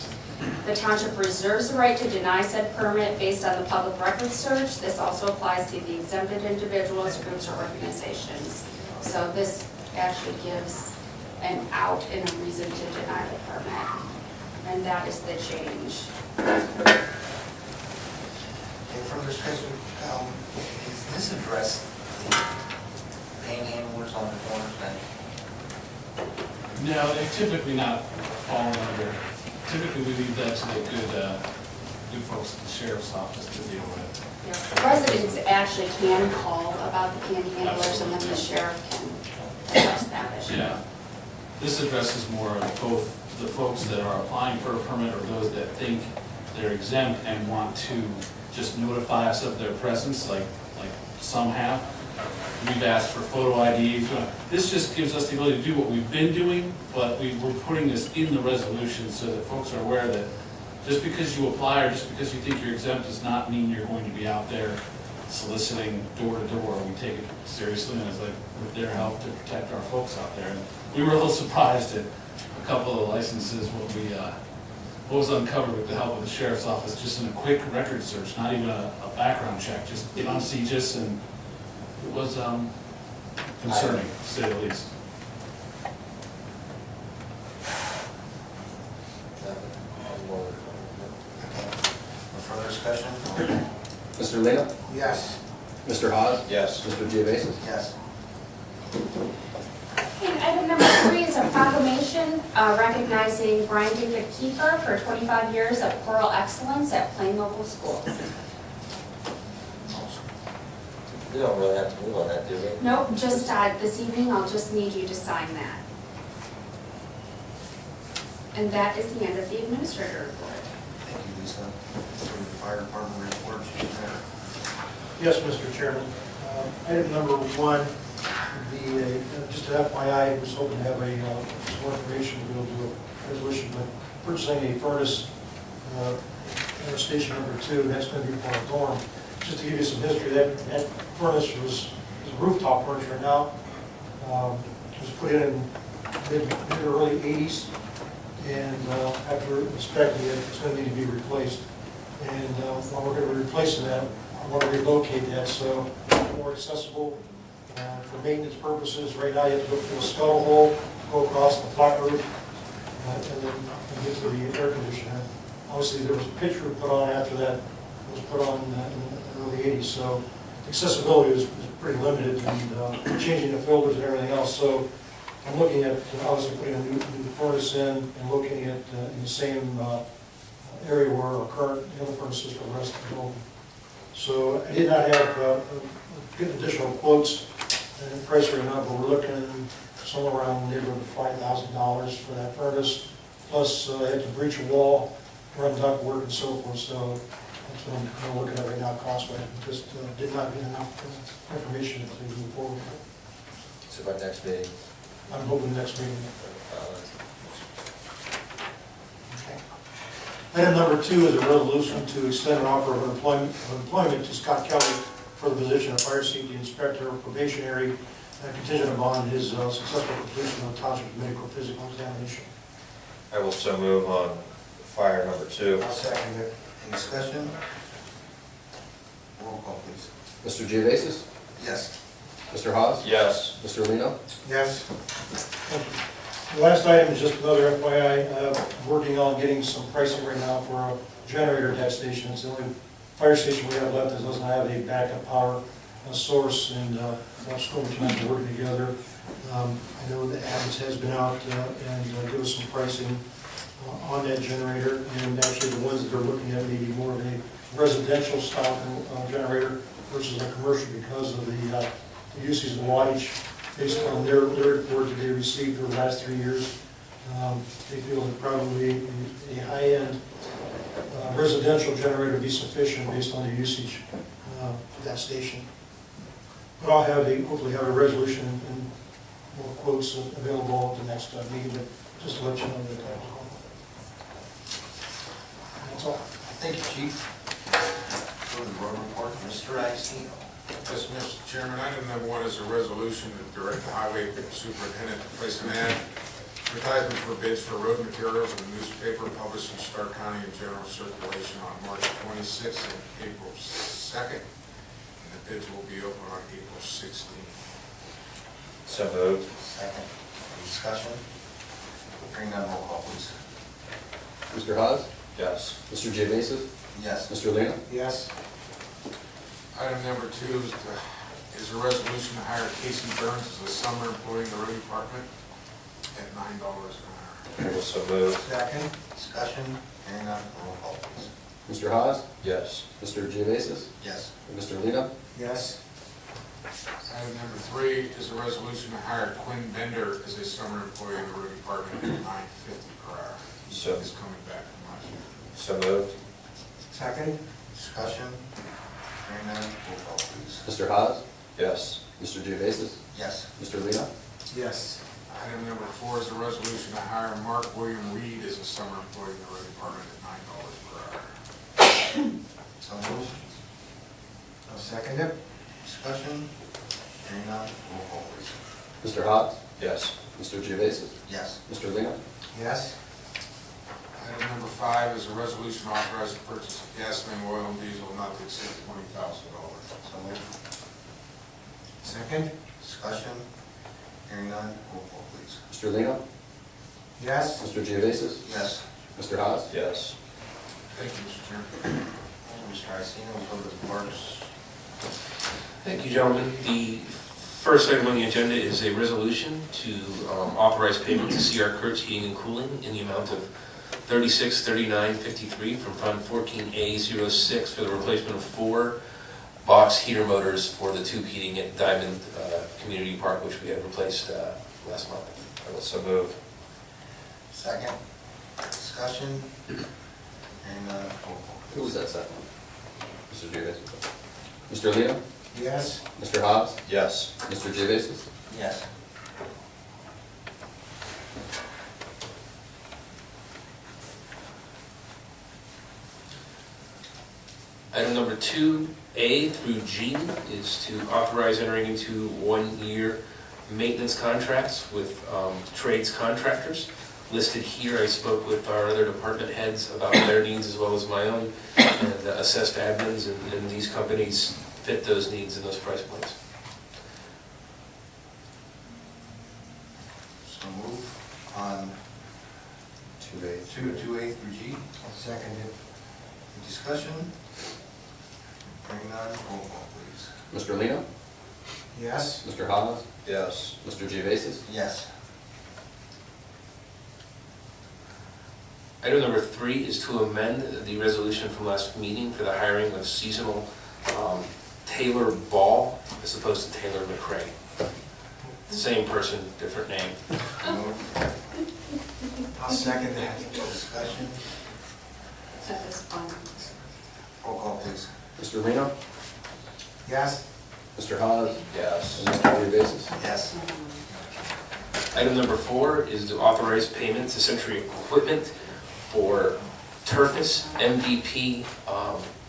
The township reserves the right to deny said permit based on the public record search. This also applies to the exempted individuals, groups, or organizations. So this actually gives an out and a reason to deny the permit. And that is the change. Okay, further discussion, is this address the panhandlers on the corners then? No, they typically not fall under, typically we leave that to the good folks at the sheriff's office to deal with. Residents actually can call about the panhandlers, and then the sheriff can address that issue. Yeah. This addresses more of both the folks that are applying for a permit or those that think they're exempt and want to just notify us of their presence, like some have. We've asked for photo IDs. This just gives us the ability to do what we've been doing, but we're putting this in the resolution so that folks are aware that just because you apply or just because you think you're exempt does not mean you're going to be out there soliciting door to door. We take it seriously, and it's like with their help to protect our folks out there. And we were a little surprised at a couple of licenses, what was uncovered with the help of the sheriff's office, just in a quick record search, not even a background check, just get on CGIS and concerning, to say the least. No further discussion? Mr. Lino? Yes. Mr. Hawes? Yes. Mr. Geovasis? Yes. And item number 3 is a proclamation recognizing Brian David Kiefer for 25 years of choral excellence at Plain Local Schools. We don't really have to move on that, do we? Nope, just this evening, I'll just need you to sign that. And that is the end of the administrator report. Thank you, Lisa. For the fire department report, Chief Mayor. Yes, Mr. Chairman. Item number 1, just an FYI, I was hoping to have some more information to be able to do a resolution, but purchasing a furnace, station number 2, that's going to be for a dorm. Just to give you some history, that furnace is a rooftop furnace right now. It was put in mid or early 80s, and after inspecting it, it's going to need to be replaced. And while we're going to be replacing that, I want to relocate that so it's more accessible for maintenance purposes. Right now, you have to go through a scuttle hole, go across the flat roof, and then get to the air conditioner. Obviously, there was a pitch roof put on after that. It was put on in the early 80s, so accessibility is pretty limited, and changing the filters and everything else. So I'm looking at obviously putting a new furnace in and looking at in the same area where our current other furnaces for the rest of the building. So I did not have good additional quotes and price right now, but we're looking somewhere around the neighborhood of $5,000 for that furnace. Plus, I had to breach a wall, run duct work, and so forth. So that's what I'm kind of looking at right now, cost-wise. Just did not get enough information to move forward. So by next meeting. I'm hoping next meeting. Item number 2 is a resolution to extend an offer of employment to Scott Kelly for the position of fire safety inspector probationary, contingent upon his successful completion of the Township medical physical examination. I will so move on fire number 2. I'll second it. Any discussion? Roll call, please. Mr. Geovasis? Yes. Mr. Hawes? Yes. Mr. Lino? Yes. The last item is just another FYI, working on getting some pricing right now for a generator at that station. It's the only fire station we have left that doesn't have a backup power source, and that's school and I are working together. I know that Adams has been out and give us some pricing on that generator, and actually the ones that they're looking at may be more of a residential style generator versus a commercial because of the usage of wattage based on their report that they received for the last 3 years. They feel that probably a high-end residential generator would be sufficient based on the usage of that station. But I'll have hopefully have a resolution and more quotes available at the next meeting, but just to let you know that that was going on. That's all. Thank you, Chief. Go to the road report, Mr. Iacino. Yes, Mr. Chairman, item number 1 is a resolution to direct the highway superintendent to place an advertisement for bids for road materials in the newspaper published in Stark County in general circulation on March 26th and April 2nd. And the bids will be open on April 16th. So moved. Second. Any discussion? Hearing none, roll call, please. Mr. Hawes? Yes. Mr. Geovasis? Yes. Mr. Lino? Yes. Item number 2 is a resolution to hire Casey Burns as a summer employee in the road department at $9 an hour. I will so move. Second. Discussion. Hearing none, roll call, please. Mr. Hawes? Yes. Mr. Geovasis? Yes. And Mr. Lino? Yes. Item number 3 is a resolution to hire Quinn Bender as a summer employee in the road department at $9.50 per hour. So- He's coming back from last year. So moved. Second. Discussion. Hearing none, roll call, please. Mr. Hawes? Yes. Mr. Geovasis? Yes. Mr. Lino? Yes. Item number 4 is a resolution to hire Mark William Reed as a summer employee in the road department at $9 per hour. So moved. I'll second it. Discussion. Hearing none, roll call, please. Mr. Hawes? Yes. Mr. Geovasis? Yes. Mr. Lino? Yes. Item number 5 is a resolution authorizing the purchase of gasoline, oil, and diesel not to exceed $20,000. So moved. Second. Discussion. Hearing none, roll call please. Mr. Lino? Yes. Mr. Geovasis? Yes. Mr. Haas? Yes. Thank you, Mr. Chairman. Mr. Iacino, we'll go to the parks. Thank you, gentlemen. The first item on the agenda is a resolution to authorize payment to CR Kurtz Heating and Cooling in the amount of $3639.53 from Fund 14A06 for the replacement of 4 box heater motors for the tube heating at Diamond Community Park, which we had replaced last month. I will so move. Second. Discussion. Hearing none, roll call Who was please. that second? Mr. Geovasis? Mr. Lino? Yes. Mr. Haas? Yes. Mr. Geovasis? Yes. Item number 2A through G is to authorize entering into 1-year maintenance contracts with trades contractors. Listed here, I spoke with our other department heads about their needs as well as my own, and assessed admins, and these companies fit those needs and those price points. So move on 2A. 2A through G. Second. Discussion. Hearing none, roll call please. Mr. Lino? Yes. Mr. Haas? Yes. Mr. Geovasis? Yes. Item number 3 is to amend the resolution from last meeting for the hiring of seasonal Taylor Ball as opposed to Taylor McRae. Same person, different name. I'll second that. Discussion. At this point. Roll call please. Mr. Lino? Yes. Mr. Haas? Yes. And Mr. Geovasis? Yes. Item number 4 is to authorize payment to Century Equipment for Turfus MVP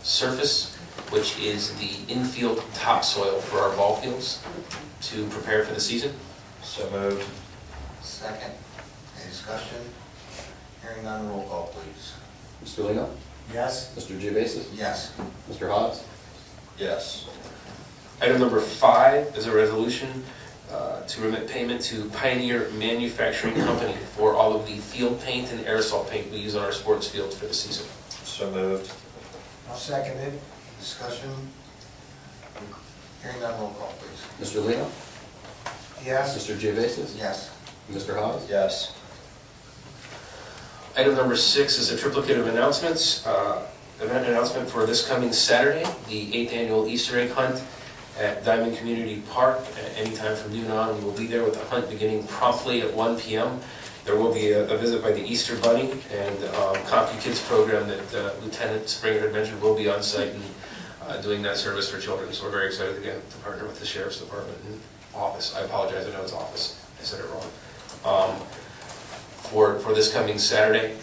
surface, which is the infield topsoil for our ball fields to prepare for the season. So moved. Second. Any discussion? Hearing none, roll call please. Mr. Lino? Yes. Mr. Geovasis? Yes. Mr. Haas? Yes. Item number 5 is a resolution to remit payment to Pioneer Manufacturing Company for all of the field paint and aerosol paint we use on our sports fields for the season. So moved. I'll second it. Discussion. Hearing none, roll call please. Mr. Lino? Yes. Mr. Geovasis? Yes. Mr. Haas? Yes. Item number 6 is a triplicate of announcements. Event announcement for this coming Saturday, the 8th annual Easter egg hunt at Diamond Community Park. Anytime from noon on, we will be there with the hunt beginning promptly at 1 p.m. There will be a visit by the Easter Bunny, and CompuKids program that Lieutenant Springer had mentioned will be on site and doing that service for children. So we're very excited again to partner with the Sheriff's Department and office. I apologize, I know it's office. I said it wrong. For this coming Saturday,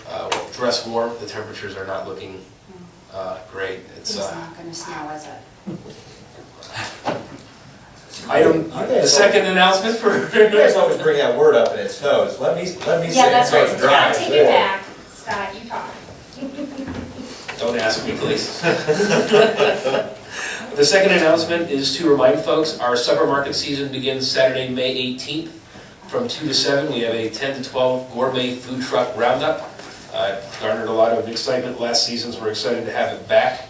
dress warm. The temperatures are not looking great. It's not going to snow, is it? The second announcement for... You guys always bring that word up and it snows. Let me say Yeah, it that's so right. it's dry. I'll take it back. Scott, you talk. Don't ask me, please. The second announcement is to remind folks, our supper market season begins Saturday, May 18th. From 2 to 7, we have a 10 to 12 gourmet food truck roundup. Garnered a lot of excitement last season, so we're excited to have it back.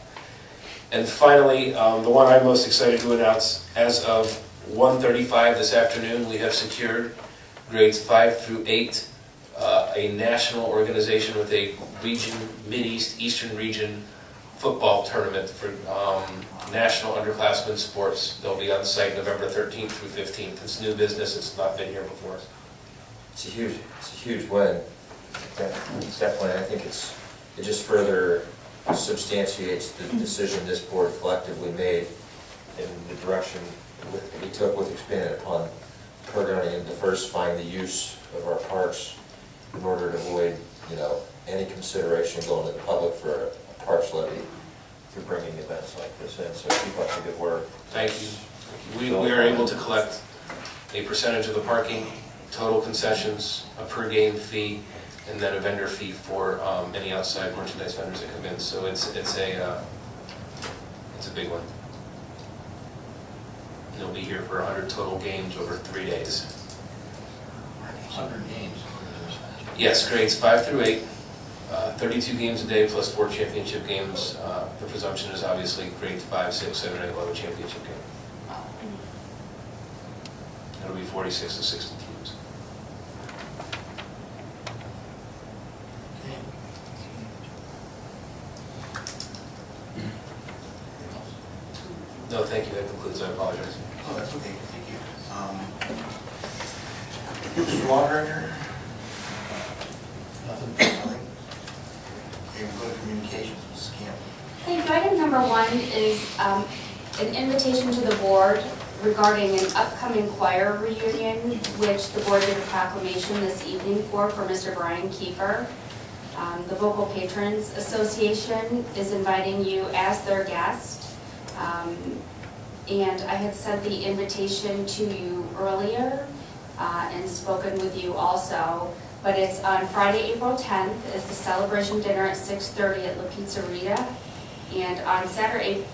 And finally, the one I'm most excited to announce, as of 1:35 this afternoon, we have secured grades 5 through 8, a national organization with a region, Mid-East, Eastern region football tournament for national underclassmen sports. They'll be on site November 13th through 15th. It's new business, it's not been here before. It's a huge win. It's definitely, I think it just further substantiates the decision this board collectively made in the direction we took with expanding upon programming and diversifying the use of our parks in order to avoid, any consideration going to the public for a parks levy through bringing events like this in. So keep up the good work. Thank you. We are able to collect a percentage of the parking, total concessions, a per game fee, and then a vendor fee for any outside merchandise vendors that come in. So it's a big one. They'll be here for 100 total games over 3 days. 100 games. Yes, grades 5 through 8, 32 games a day plus 4 championship games. The presumption is obviously grades 5, 6, 7, 8 will have a championship game. It'll be 46 to 60 teams. Okay. No, thank you, that concludes, I apologize. Oh, that's okay, thank you. Mr. Law Director? Nothing? Okay, we'll go to communications, Mrs. Camp. Thank you. Item number 1 is an invitation to the board regarding an upcoming choir reunion, which the board did a proclamation this evening for Mr. Brian Kiefer. The Vocal Patrons Association is inviting you as their guest. And I had sent the invitation to you earlier and spoken with you also. But it's on Friday, April 10th, is the celebration dinner at 6:30 at La Pizzeria. And on Saturday,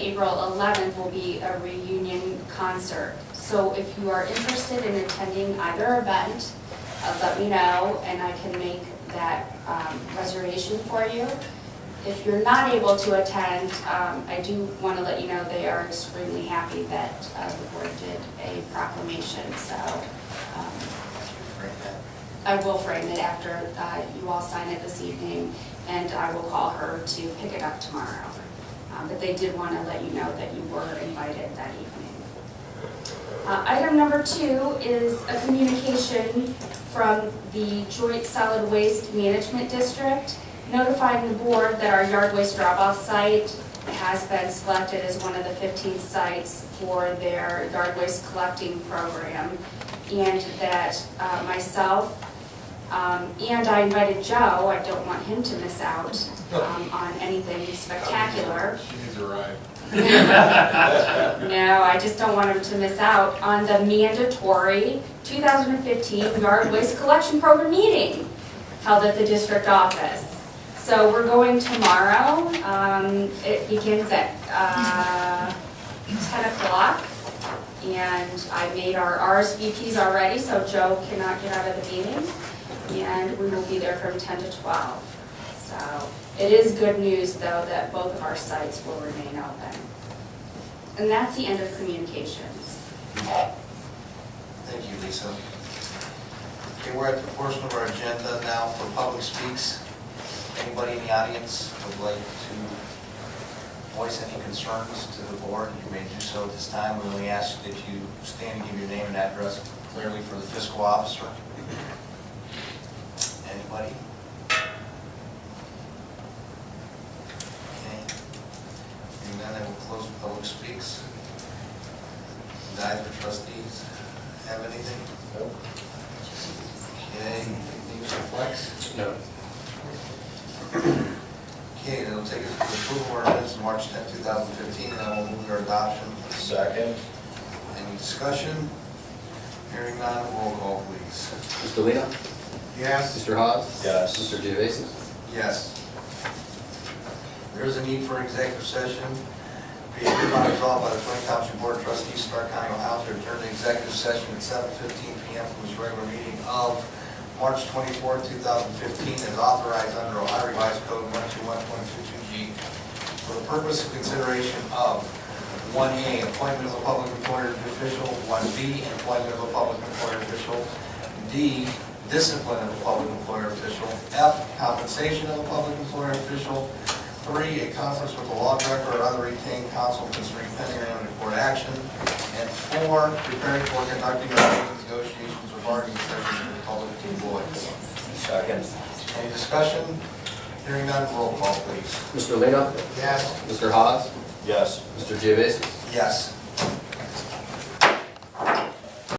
April 11th, will be a reunion concert. So if you are interested in attending either event, let me know and I can make that reservation for you. If you're not able to attend, I do want to let you know they are extremely happy that the board did a proclamation. So I will frame it after you all sign it this evening, and I will call her to pick it up tomorrow. But they did want to let you know that you were invited that evening. Item number 2 is a communication from the Joint Solid Waste Management District notifying the board that our yard waste drop-off site has been selected as one of the 15 sites for their yard waste collecting program, and that myself and I invited Joe, I don't want him to miss out on anything spectacular. She needs a ride. No, I just don't want him to miss out on the mandatory 2015 yard waste collection program meeting held at the district office. So we're going tomorrow. It begins at 10 o'clock. And I made our RSVPs already, so Joe cannot get out of the meeting. And we will be there from 10 to 12. So it is good news, though, that both of our sites will remain open. And that's the end of communications. Thank you, Lisa. Okay, we're at the portion of our agenda now for public speaks. Anybody in the audience would like to voice any concerns to the board, you may do so at this time. We only ask that you stand and give your name and address clearly for the fiscal officer. Anybody? Okay. And then I will close public speaks. Guys or trustees have anything? Nope. Okay, Mr. Flex? No. Okay, that'll take us to the approval ordinance March 10, 2015, and then we'll move to our adoption. Second. Any discussion? Hearing none, roll call, please. Mr. Lino? Yes. Mr. Hawes? Yes. Mr. Geovasis? Yes. There is a need for executive session. Be it hereby resolved by the Township Board of Trustees, Stark County, Ohio, to return to executive session at 7:15 p.m. from this regular meeting of March 24, 2015, as authorized under Ohio Revised Code 121.22G for the purpose of consideration of 1A, appointment of a public employer official, 1B, employment of a public employer official, D, discipline of a public employer official, F, compensation of a public employer official, 3, a conference with the law director or other retained counsel concerning pending or imminent court action, and 4, preparing for conducting negotiations or bargaining sessions with public employees. Second. Any discussion? Hearing none, roll call, please. Mr. Lino? Yes. Mr. Hawes? Yes. Mr. Geovasis? Yes.